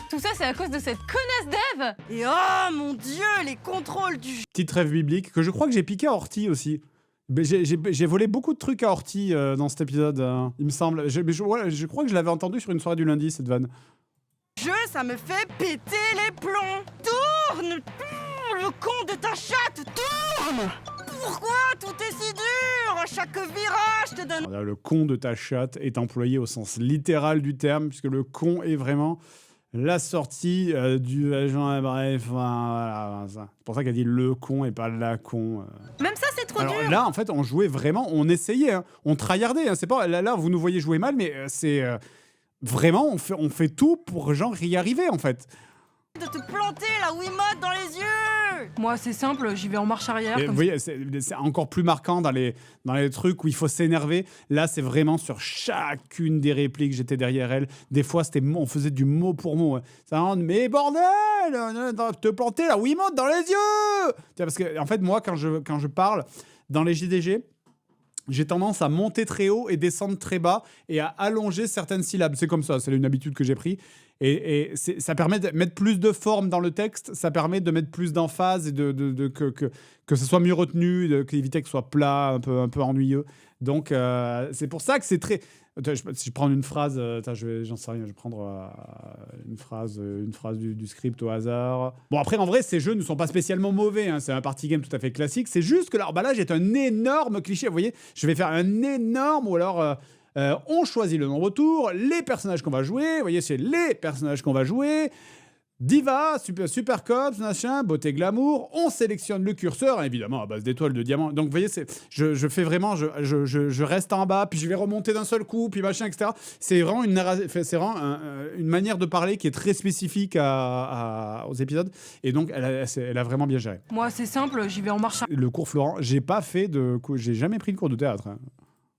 Tout ça, c'est à cause de cette connasse dev! Et oh mon dieu, les contrôles du jeu. Petite rêve biblique que je crois que j'ai piqué à Horty aussi. J'ai volé beaucoup de trucs à Horty dans cet épisode, il me semble. Je crois que je l'avais entendu sur une soirée du lundi, cette vanne. Ça me fait péter les plombs. Tourne! Le con de ta chatte, tourne! Pourquoi tout est si dur? À chaque virage, te donne... Alors là, le con de ta chatte est employé au sens littéral du terme, puisque le con est vraiment la sortie du agent. Bref, voilà. C'est pour ça qu'elle dit le con et pas la con. Même ça, c'est trop dur. Là, en fait, on jouait vraiment, on essayait, on tryhardait. C'est pas là, vous nous voyez jouer mal, mais c'est vraiment, on fait tout pour genre y arriver, en fait. De te planter la Wiimote dans les yeux. Moi, c'est simple, j'y vais en marche arrière. Vous voyez, c'est encore plus marquant dans les trucs où il faut s'énerver. Là, c'est vraiment sur chacune des répliques, j'étais derrière elle. Des fois, on faisait du mot pour mot. Ça, mais bordel, te planter la Wiimote dans les yeux. Parce que, en fait, moi, quand je parle dans les JDG, j'ai tendance à monter très haut et descendre très bas et à allonger certaines syllabes. C'est comme ça, c'est une habitude que j'ai pris. Et ça permet de mettre plus de forme dans le texte, ça permet de mettre plus d'emphase et que ce soit mieux retenu, d'éviter que ce soit plat, un peu ennuyeux. Donc, c'est pour ça que c'est très... Si je prends une phrase, j'en sais rien, je vais prendre une phrase du script au hasard. Bon, après, en vrai, ces jeux ne sont pas spécialement mauvais, hein, c'est un party game tout à fait classique. C'est juste que l'emballage est un énorme cliché. Vous voyez, je vais faire un énorme, ou alors... on choisit le nombre de tours, les personnages qu'on va jouer. Vous voyez, c'est les personnages qu'on va jouer. Diva, super cops, machin, beauté glamour. On sélectionne le curseur, évidemment, à base d'étoiles de diamants. Donc, vous voyez, je fais vraiment... Je reste en bas, puis je vais remonter d'un seul coup, puis machin, etc. C'est vraiment une manière de parler qui est très spécifique aux épisodes. Et donc, elle a vraiment bien géré. Moi, c'est simple, j'y vais en marche Le cours Florent, j'ai jamais pris de cours de théâtre.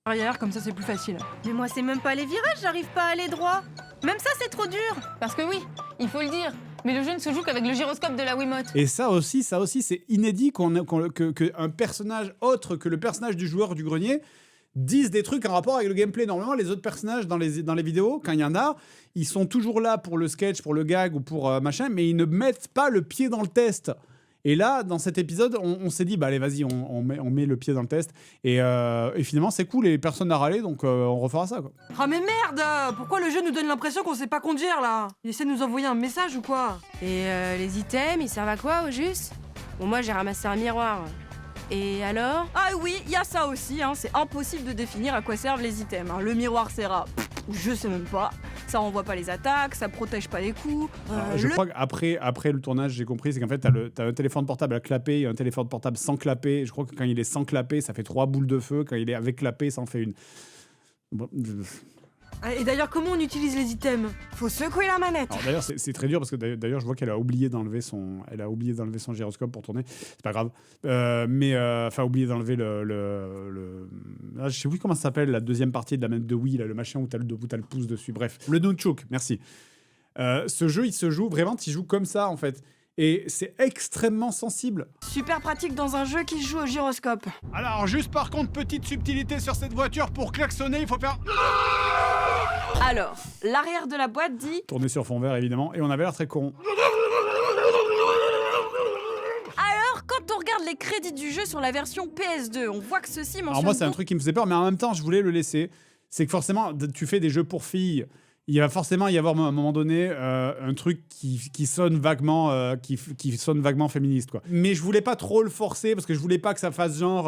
arrière, comme ça, c'est plus facile. Mais moi, c'est même pas les virages, j'arrive pas à aller droit. Même ça, c'est trop dur. Parce que oui, il faut le dire, mais le jeu ne se joue qu'avec le gyroscope de la Wiimote. Et ça aussi, c'est inédit qu'un personnage autre que le personnage du joueur du grenier disent des trucs en rapport avec le gameplay. Normalement, les autres personnages dans les vidéos, quand il y en a, ils sont toujours là pour le sketch, pour le gag ou pour machin, mais ils ne mettent pas le pied dans le test. Et là, dans cet épisode, on s'est dit, bah allez, vas-y, on met le pied dans le test. Et finalement, c'est cool, et personne n'a râlé, donc on refera ça, quoi. Ah mais merde! Pourquoi le jeu nous donne l'impression qu'on sait pas conduire là? Il essaie de nous envoyer un message ou quoi? Et les items, ils servent à quoi au juste? Bon, moi j'ai ramassé un miroir. Et alors? Ah oui, il y a ça aussi, hein. C'est impossible de définir à quoi servent les items. Hein. Le miroir sert à... je sais même pas. Ça renvoie pas les attaques, ça protège pas les coups. Je crois qu'après le tournage, j'ai compris, c'est qu'en fait, t'as un téléphone portable à clapper et un téléphone portable sans clapper. Je crois que quand il est sans clapper, ça fait 3 boules de feu. Quand il est avec clapper, ça en fait une. Bon, Et d'ailleurs, comment on utilise les items? Faut secouer la manette. alors d'ailleurs, c'est très dur parce que d'ailleurs, je vois qu'elle a oublié d'enlever son gyroscope pour tourner. C'est pas grave. Enfin, oublié d'enlever Ah, je sais plus comment ça s'appelle, la deuxième partie de la manette de Wii, là, le machin où t'as le pouce dessus. Bref, le nunchuk, merci. Ce jeu, il se joue vraiment, tu joues comme ça en fait. Et c'est extrêmement sensible. Super pratique dans un jeu qui se joue au gyroscope. Alors, juste par contre, petite subtilité sur cette voiture, pour klaxonner, il faut faire... Alors, l'arrière de la boîte dit... Tourné sur fond vert, évidemment, et on avait l'air très con. Alors, quand on regarde les crédits du jeu sur la version PS2, on voit que ceci mentionne... Alors moi, c'est un truc qui me faisait peur, mais en même temps, je voulais le laisser. C'est que forcément, tu fais des jeux pour filles. Il va forcément y avoir à un moment donné un truc qui sonne vaguement féministe, quoi. Mais je voulais pas trop le forcer parce que je voulais pas que ça fasse genre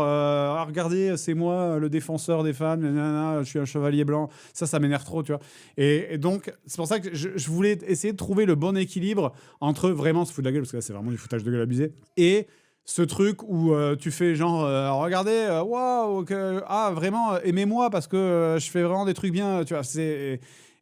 regardez, c'est moi le défenseur des femmes, nanana, je suis un chevalier blanc. Ça m'énerve trop, tu vois. Et donc c'est pour ça que je voulais essayer de trouver le bon équilibre entre vraiment se foutre de la gueule parce que là c'est vraiment du foutage de gueule abusé et ce truc où tu fais genre regardez waouh vraiment aimez-moi parce que je fais vraiment des trucs bien, tu vois.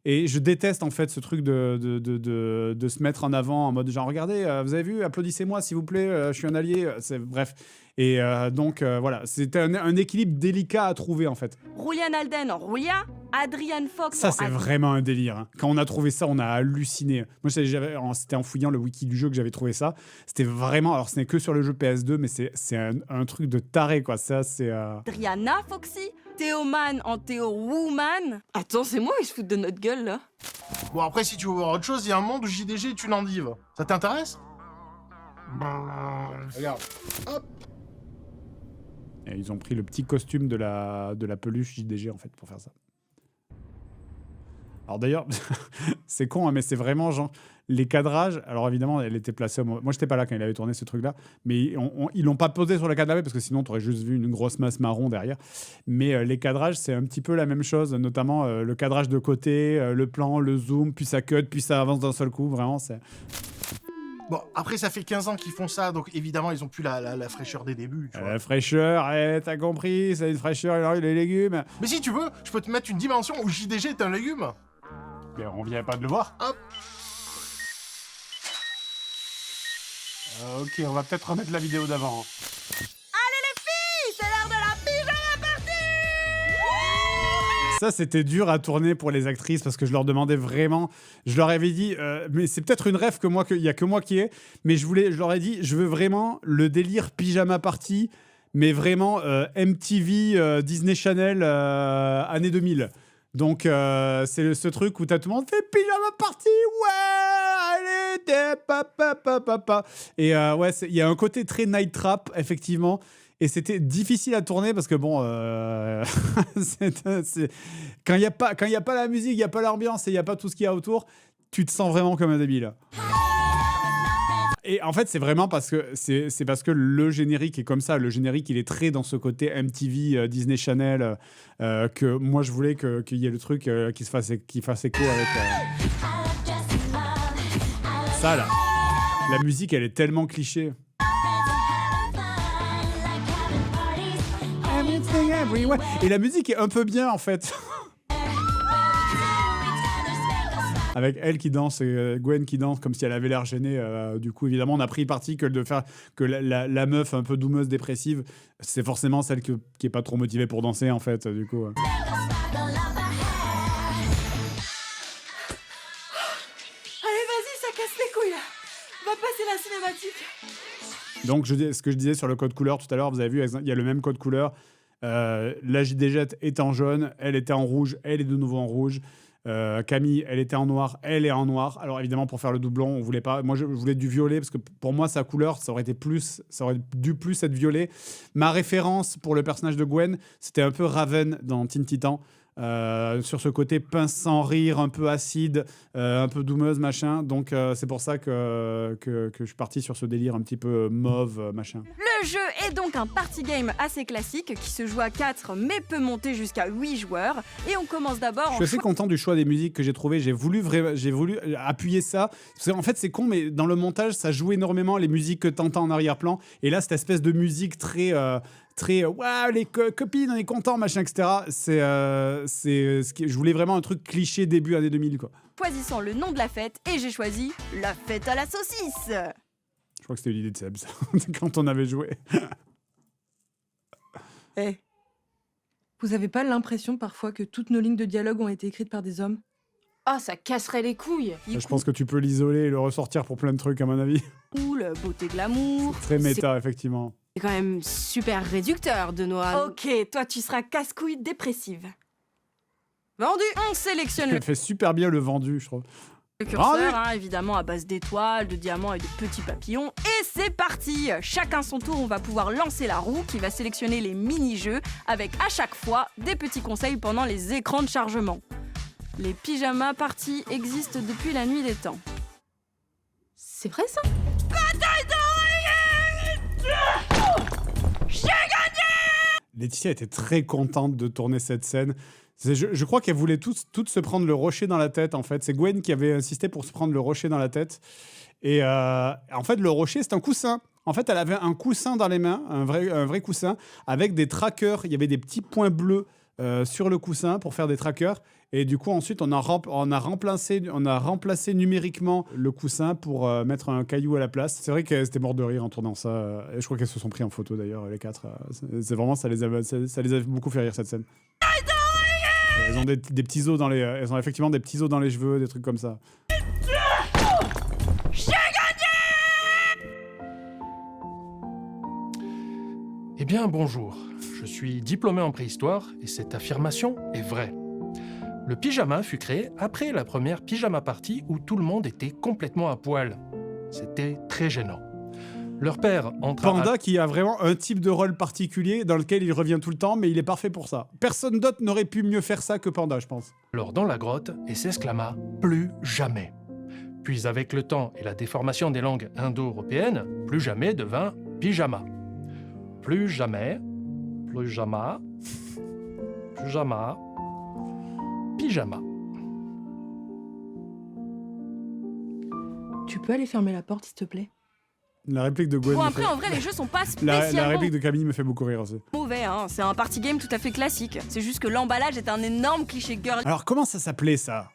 Et je déteste en fait ce truc de se mettre en avant en mode genre regardez, vous avez vu, applaudissez-moi s'il vous plaît, je suis un allié. Bref. Et donc voilà, c'était un équilibre délicat à trouver en fait. Julian Alden en Julia, Adrian Fox Ça en c'est vraiment un délire. Hein. Quand on a trouvé ça, on a halluciné. Moi c'était en fouillant le wiki du jeu que j'avais trouvé ça. C'était vraiment, alors ce n'est que sur le jeu PS2, mais c'est un truc de taré quoi. Ça c'est. Adriana Foxy, Théoman en Théo Woman. Attends, c'est moi, ils se foutent de notre gueule là. Bon, après, si tu veux voir autre chose, il y a un monde où JDG est une endive. Ça t'intéresse? Regarde. Hop. Et ils ont pris le petit costume de la peluche JDG en fait pour faire ça. Alors d'ailleurs, c'est con, hein, mais c'est vraiment genre les cadrages. Alors évidemment, elle était placée au moment... Moi, j'étais pas là quand il avait tourné ce truc-là, mais ils l'ont pas posé sur le canapé parce que sinon, t'aurais juste vu une grosse masse marron derrière. Mais les cadrages, c'est un petit peu la même chose, notamment le cadrage de côté, le plan, le zoom, puis ça cut, puis ça avance d'un seul coup. Vraiment, c'est... Bon, après, ça fait 15 ans qu'ils font ça, donc évidemment, ils ont plus la fraîcheur des débuts. Tu vois. La fraîcheur, t'as compris, c'est une fraîcheur, alors les légumes. Mais si tu veux, je peux te mettre une dimension où JDG est un légume. Mais on vient pas de le voir. Hop. Ok, on va peut-être remettre la vidéo d'avant. Allez les filles, c'est l'heure de la pyjama party. Ça, c'était dur à tourner pour les actrices parce que je leur demandais vraiment. Je leur avais dit, mais c'est peut-être une rêve il y a que moi qui ai, mais je leur ai dit, je veux vraiment le délire pyjama party, mais vraiment MTV, Disney Channel, année 2000. Donc, c'est ce truc où t'as tout le monde fait pyjama party, ouais, allez, papa. Et ouais, il y a un côté très night trap, effectivement. Et c'était difficile à tourner parce que bon, quand il y a pas la musique, il y a pas l'ambiance et il y a pas tout ce qu'il y a autour, tu te sens vraiment comme un débile. Et en fait, c'est vraiment parce que c'est parce que le générique est comme ça. Le générique, il est très dans ce côté MTV, Disney Channel, que moi je voulais qu'il y ait le truc qui fasse écho avec ça là. La musique, elle est tellement cliché. Et la musique est un peu bien en fait. Avec elle qui danse et Gwen qui danse comme si elle avait l'air gênée. Du coup, évidemment, on a pris parti que de faire que la meuf un peu doumeuse, dépressive, c'est forcément celle qui est pas trop motivée pour danser en fait. Du coup. Allez, vas-y, ça casse les couilles là. Va passer la cinématique. Donc, ce que je disais sur le code couleur tout à l'heure, vous avez vu, il y a le même code couleur. La JDG est en jaune, elle était en rouge, elle est de nouveau en rouge. Camille, elle était en noir, elle est en noir. Alors évidemment, pour faire le doublon, on voulait pas. Moi, je voulais du violet parce que pour moi, sa couleur, ça aurait dû plus être violet. Ma référence pour le personnage de Gwen, c'était un peu Raven dans Teen Titans. Sur ce côté pince sans rire, un peu acide, un peu doumeuse, machin. Donc c'est pour ça que je suis parti sur ce délire un petit peu mauve, machin. Le jeu est donc un party game assez classique qui se joue à 4 mais peut monter jusqu'à 8 joueurs. Et on commence d'abord Je suis assez content du choix des musiques que j'ai trouvé. J'ai voulu appuyer ça. En fait, c'est con, mais dans le montage, ça joue énormément les musiques que t'entends en arrière-plan. Et là, cette espèce de musique très waouh, les copines, on est contents, machin, etc. Je voulais vraiment un truc cliché début année 2000, quoi. Choisissant le nom de la fête, et j'ai choisi la fête à la saucisse. Je crois que c'était l'idée de Seb, ça, quand on avait joué. Vous avez pas l'impression parfois que toutes nos lignes de dialogue ont été écrites par des hommes? Oh, ça casserait les couilles. Je pense que tu peux l'isoler et le ressortir pour plein de trucs, à mon avis. Cool, beauté glamour. Très méta, effectivement. C'est quand même super réducteur de Noah. Ok, toi tu seras casse-couille dépressive. Vendu. On sélectionne le Elle fait super bien le vendu, je trouve. curseur, hein, évidemment à base d'étoiles, de diamants et de petits papillons. Et c'est parti! Chacun son tour, on va pouvoir lancer la roue qui va sélectionner les mini-jeux avec à chaque fois des petits conseils pendant les écrans de chargement. Les pyjamas parties existent depuis la nuit des temps. C'est vrai ça? Bataille d'oreiller! J'ai gagné! Laetitia était très contente de tourner cette scène. Je crois qu'elle voulait toutes se prendre le rocher dans la tête, en fait. C'est Gwen qui avait insisté pour se prendre le rocher dans la tête. Et en fait, le rocher, c'est un coussin. En fait, elle avait un coussin dans les mains, un vrai coussin, avec des trackers. Il y avait des petits points bleus sur le coussin pour faire des trackers. Et du coup, ensuite, on a remplacé numériquement le coussin pour mettre un caillou à la place. C'est vrai qu'elles étaient mortes de rire en tournant ça. Et je crois qu'elles se sont pris en photo, d'ailleurs, les 4. C'est vraiment, ça les a beaucoup fait rire, cette scène. Elles ont des petits os elles ont effectivement des petits os dans les cheveux, des trucs comme ça. J'ai gagné! Eh bien, bonjour. Je suis diplômé en préhistoire et cette affirmation est vraie. Le pyjama fut créé après la première pyjama party où tout le monde était complètement à poil. C'était très gênant. Leur père entra... Panda qui a vraiment un type de rôle particulier dans lequel il revient tout le temps, mais il est parfait pour ça. Personne d'autre n'aurait pu mieux faire ça que Panda, je pense. Alors dans la grotte et s'exclama « Plus jamais ». Puis avec le temps et la déformation des langues indo-européennes, « Plus jamais » devint « pyjama ». Plus jamais, plus jamais, plus jamais, pyjama. Tu peux aller fermer la porte, s'il te plaît? La réplique de Gwen... Bon, après, en vrai, les jeux sont pas spécialement... La réplique de Camille me fait beaucoup rire aussi. mauvais, hein. C'est un party game tout à fait classique. C'est juste que l'emballage est un énorme cliché girl. Alors, comment ça s'appelait, ça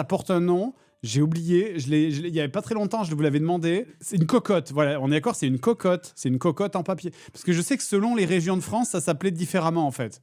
porte un nom. J'ai oublié. Il y avait pas très longtemps, je vous l'avais demandé. C'est une cocotte. Voilà, on est d'accord, c'est une cocotte. C'est une cocotte en papier. Parce que je sais que selon les régions de France, ça s'appelait différemment, en fait.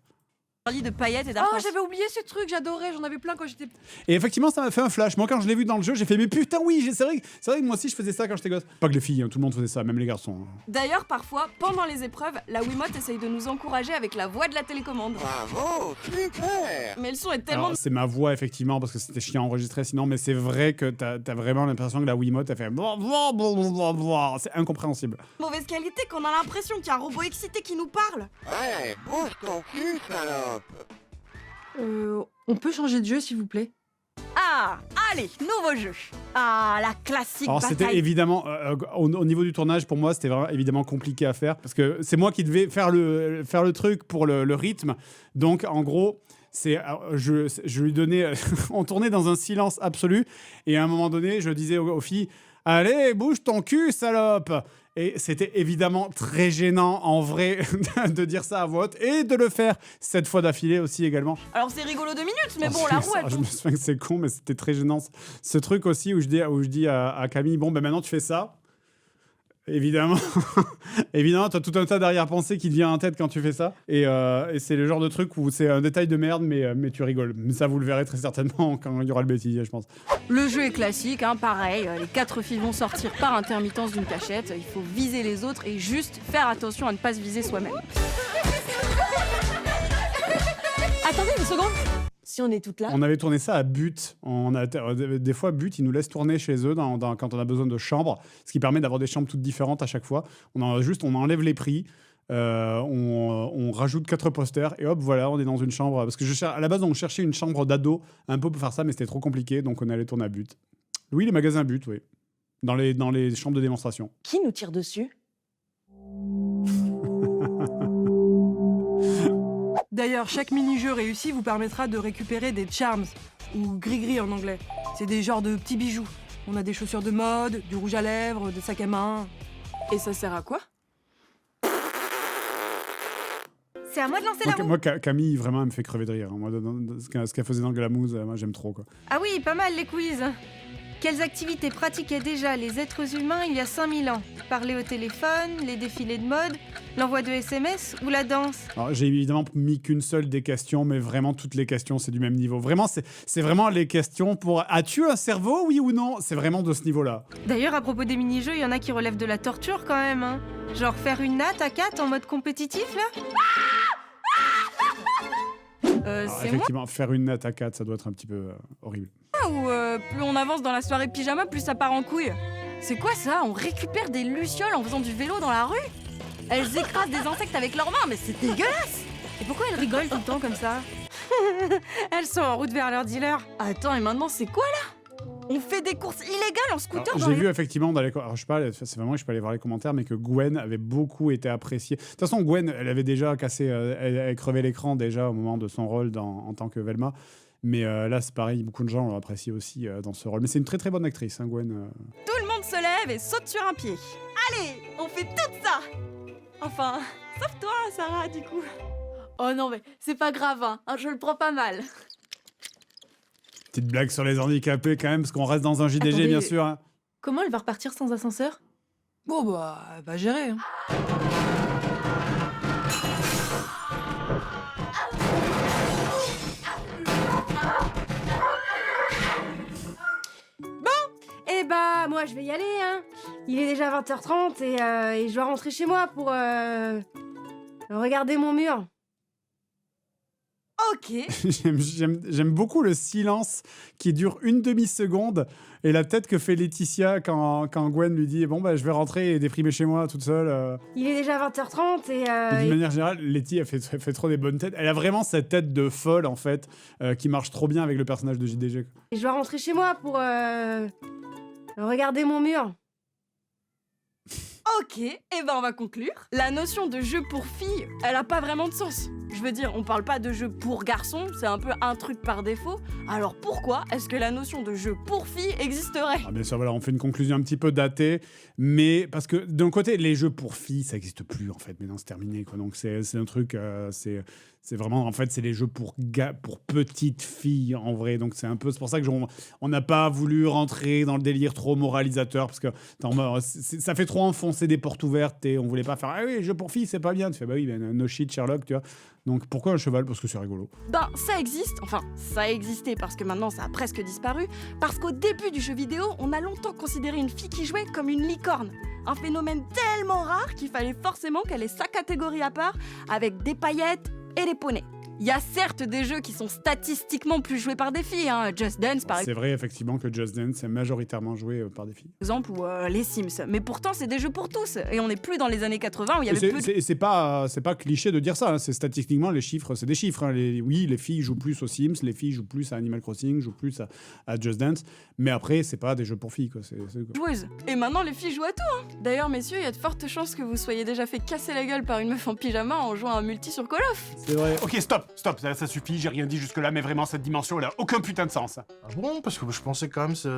De paillettes et Oh, d'arc-en-ciel. j'avais oublié ce truc, j'adorais, j'en avais plein quand j'étais... Et effectivement, ça m'a fait un flash. Moi, quand je l'ai vu dans le jeu, j'ai fait mais putain, oui, c'est vrai que moi aussi je faisais ça quand j'étais gosse. Pas que les filles, hein, tout le monde faisait ça, même les garçons. D'ailleurs, parfois, pendant les épreuves, la Wiimote essaye de nous encourager avec la voix de la télécommande. Bravo, super! Mais le son est tellement... Alors, c'est ma voix, effectivement, parce que c'était chiant à enregistrer sinon, mais c'est vrai que t'as vraiment l'impression que la Wiimote a fait... C'est incompréhensible. mauvaise qualité qu'on a l'impression qu'il y a un robot excité qui nous parle. Ouais, bouge ton cul, salope! On peut changer de jeu, s'il vous plaît? Ah, allez, nouveau jeu. Ah, la classique Alors bataille. c'était évidemment, au niveau du tournage, pour moi, c'était vraiment évidemment compliqué à faire, parce que c'est moi qui devais faire le truc pour le rythme. Donc, en gros... je lui donnais... on tournait dans un silence absolu, et à un moment donné, je disais aux filles « Allez, bouge ton cul, salope !» Et c'était évidemment très gênant, en vrai, de dire ça à voix haute, et de le faire 7 fois d'affilée aussi également. Alors c'est rigolo 2 minutes, mais bon, la roue, elle Je me souviens que c'est con, mais c'était très gênant. Ce truc aussi où je dis à Camille « Bon, ben maintenant tu fais ça ». Évidemment, t'as tout un tas d'arrière-pensées qui te vient en tête quand tu fais ça. Et c'est le genre de truc où c'est un détail de merde, mais tu rigoles. Mais ça, vous le verrez très certainement quand il y aura le bêtisier, je pense. Le jeu est classique, hein, pareil. Les 4 filles vont sortir par intermittence d'une cachette. Il faut viser les autres et juste faire attention à ne pas se viser soi-même. Attendez une seconde. Si on est toutes là. On avait tourné ça à But. Des fois, But, ils nous laissent tourner chez eux quand on a besoin de chambres, ce qui permet d'avoir des chambres toutes différentes à chaque fois. On enlève les prix, on rajoute 4 posters et hop, voilà, on est dans une chambre. Parce que à la base, on cherchait une chambre d'ado un peu pour faire ça, mais c'était trop compliqué, donc on allait tourner à But. Oui, les magasins But, oui. Dans les chambres de démonstration. Qui nous tire dessus? D'ailleurs, chaque mini-jeu réussi vous permettra de récupérer des charms, ou gris-gris en anglais. C'est des genres de petits bijoux. On a des chaussures de mode, du rouge à lèvres, des sacs à main. Et ça sert à quoi? C'est à moi de lancer la roue. Moi, Camille, vraiment, elle me fait crever de rire. Moi, ce qu'elle faisait dans Glamouze, moi, j'aime trop, quoi. Ah oui, pas mal les quiz. Quelles activités pratiquaient déjà les êtres humains il y a 5000 ans? Parler au téléphone, les défilés de mode, l'envoi de SMS ou la danse? Alors, j'ai évidemment mis qu'une seule des questions, mais vraiment, toutes les questions, c'est du même niveau. Vraiment, c'est vraiment les questions pour « As-tu un cerveau, oui ou non ?» C'est vraiment de ce niveau-là. D'ailleurs, à propos des mini-jeux, il y en a qui relèvent de la torture quand même. Hein. Genre faire une natte à 4 en mode compétitif, là? C'est effectivement, faire une natte à 4, ça doit être un petit peu horrible. Ou plus on avance dans la soirée pyjama, plus ça part en couille. C'est quoi ça? On récupère des lucioles en faisant du vélo dans la rue? Elles écrasent des insectes avec leurs mains, mais c'est dégueulasse! Et pourquoi elles rigolent tout le temps comme ça? Elles sont en route vers leur dealer. Attends, et maintenant c'est quoi là? On fait des courses illégales en scooter dans J'ai les... vu effectivement dans les... Alors, je sais pas, c'est vraiment, je peux aller voir les commentaires, mais que Gwen avait beaucoup été appréciée. De toute façon, Gwen, elle avait déjà cassé, elle avait crevé l'écran déjà au moment de son rôle en tant que Velma. Mais là, c'est pareil, beaucoup de gens l'ont appréciée aussi dans ce rôle. Mais c'est une très très bonne actrice, hein, Gwen. Tout le monde se lève et saute sur un pied. Allez, on fait tout ça! Enfin, sauf toi, Sarah, du coup. Oh non, mais c'est pas grave, hein. Je le prends pas mal. Petite blague sur les handicapés quand même, parce qu'on reste dans un JDG, Attendez, bien sûr. Hein. Comment elle va repartir sans ascenseur? Bon, bah, elle va gérer. Hein. Eh bah, moi je vais y aller, hein. Il est déjà 20h30 et je dois rentrer chez moi pour regarder mon mur. Ok. J'aime beaucoup le silence qui dure une demi-seconde et la tête que fait Laetitia quand Gwen lui dit « Bon, bah, je vais rentrer et déprimer chez moi toute seule. Il est déjà 20h30 Et d'une manière générale, Letty, elle fait trop des bonnes têtes. Elle a vraiment cette tête de folle, en fait, qui marche trop bien avec le personnage de JDG. Quoi. Et je dois rentrer chez moi pour regarder mon mur. Ok, et ben on va conclure. La notion de jeu pour filles, elle a pas vraiment de sens. Je veux dire, on parle pas de jeu pour garçons, c'est un peu un truc par défaut. Alors pourquoi est-ce que la notion de jeu pour filles existerait? Bien sûr, voilà, on fait une conclusion un petit peu datée, mais parce que d'un côté, les jeux pour filles, ça n'existe plus en fait. Maintenant, c'est terminé, quoi. Donc c'est un truc, c'est vraiment, en fait, c'est les jeux pour petites filles en vrai. Donc c'est pour ça que on n'a pas voulu rentrer dans le délire trop moralisateur parce que ça fait trop enfoncer des portes ouvertes et on voulait pas faire ah oui, jeux pour filles, c'est pas bien. Tu fais bah oui, no shit Sherlock, tu vois. Donc pourquoi un cheval? Parce que c'est rigolo. Ben ça existe, enfin ça a existé parce que maintenant ça a presque disparu, parce qu'au début du jeu vidéo, on a longtemps considéré une fille qui jouait comme une licorne. Un phénomène tellement rare qu'il fallait forcément qu'elle ait sa catégorie à part avec des paillettes et des poneys. Il y a certes des jeux qui sont statistiquement plus joués par des filles, hein. Just Dance par exemple. C'est vrai effectivement que Just Dance est majoritairement joué par des filles. Exemple ou les Sims, mais pourtant c'est des jeux pour tous et on n'est plus dans les années 80 où il y avait plus de... C'est pas cliché de dire ça, hein. C'est statistiquement les chiffres, c'est des chiffres. Hein. Oui, les filles jouent plus aux Sims, les filles jouent plus à Animal Crossing, jouent plus à Just Dance, mais après c'est pas des jeux pour filles quoi. Joueuses. Et maintenant les filles jouent à tout. Hein. D'ailleurs messieurs, il y a de fortes chances que vous soyez déjà fait casser la gueule par une meuf en pyjama en jouant à un multi sur Call of. C'est vrai. Ok, stop, ça suffit, j'ai rien dit jusque-là, mais vraiment cette dimension elle a aucun putain de sens. Ah bon? Parce que je pensais quand même ça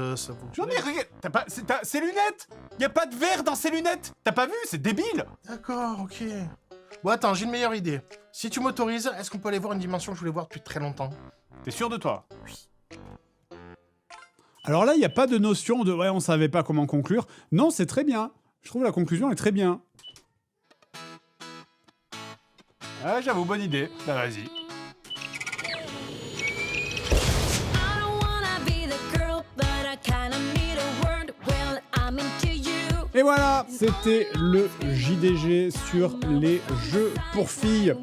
Non mais regarde, ces lunettes! Y a pas de verre dans ces lunettes! T'as pas vu? C'est débile! D'accord, ok. Bon attends, j'ai une meilleure idée. Si tu m'autorises, est-ce qu'on peut aller voir une dimension que je voulais voir depuis très longtemps? T'es sûr de toi? Oui. Alors là, il n'y a pas de notion de « ouais, on savait pas comment conclure ». Non, c'est très bien. Je trouve la conclusion est très bien. Ah, j'avoue, bonne idée. Bah vas-y. Et voilà, c'était le JDG sur les jeux pour filles,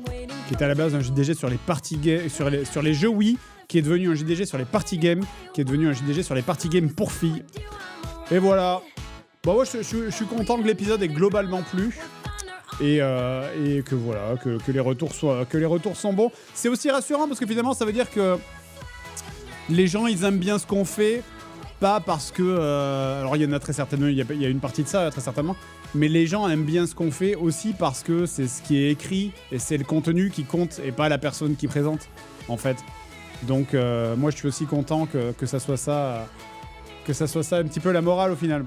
qui était à la base un JDG sur les parties gays, sur les jeux Wii. qui est devenu un JDG sur les party games, qui est devenu un JDG sur les party games pour filles. Et voilà. Bon, moi, je suis content que l'épisode ait globalement plu. Et que voilà, que les retours sont bons. C'est aussi rassurant parce que finalement, ça veut dire que les gens, ils aiment bien ce qu'on fait. Pas parce que... alors, il y en a très certainement, il y a une partie de ça, très certainement. Mais les gens aiment bien ce qu'on fait aussi parce que c'est ce qui est écrit et c'est le contenu qui compte et pas la personne qui présente, en fait. Donc, moi, je suis aussi content que ça soit ça... Que ça soit ça un petit peu la morale, au final.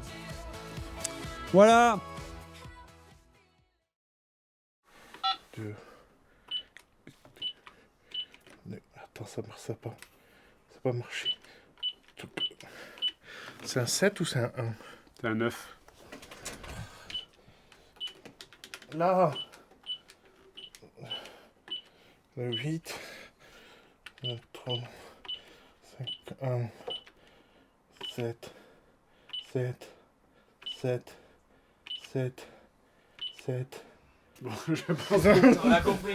Voilà. Attends, ça pas marché. C'est un 7 ou c'est un 1? C'est un 9. Là. Le 8. Le 3. 5, 1. 7. 7. 7. 7. 7. Bon, je pense qu'on a compris.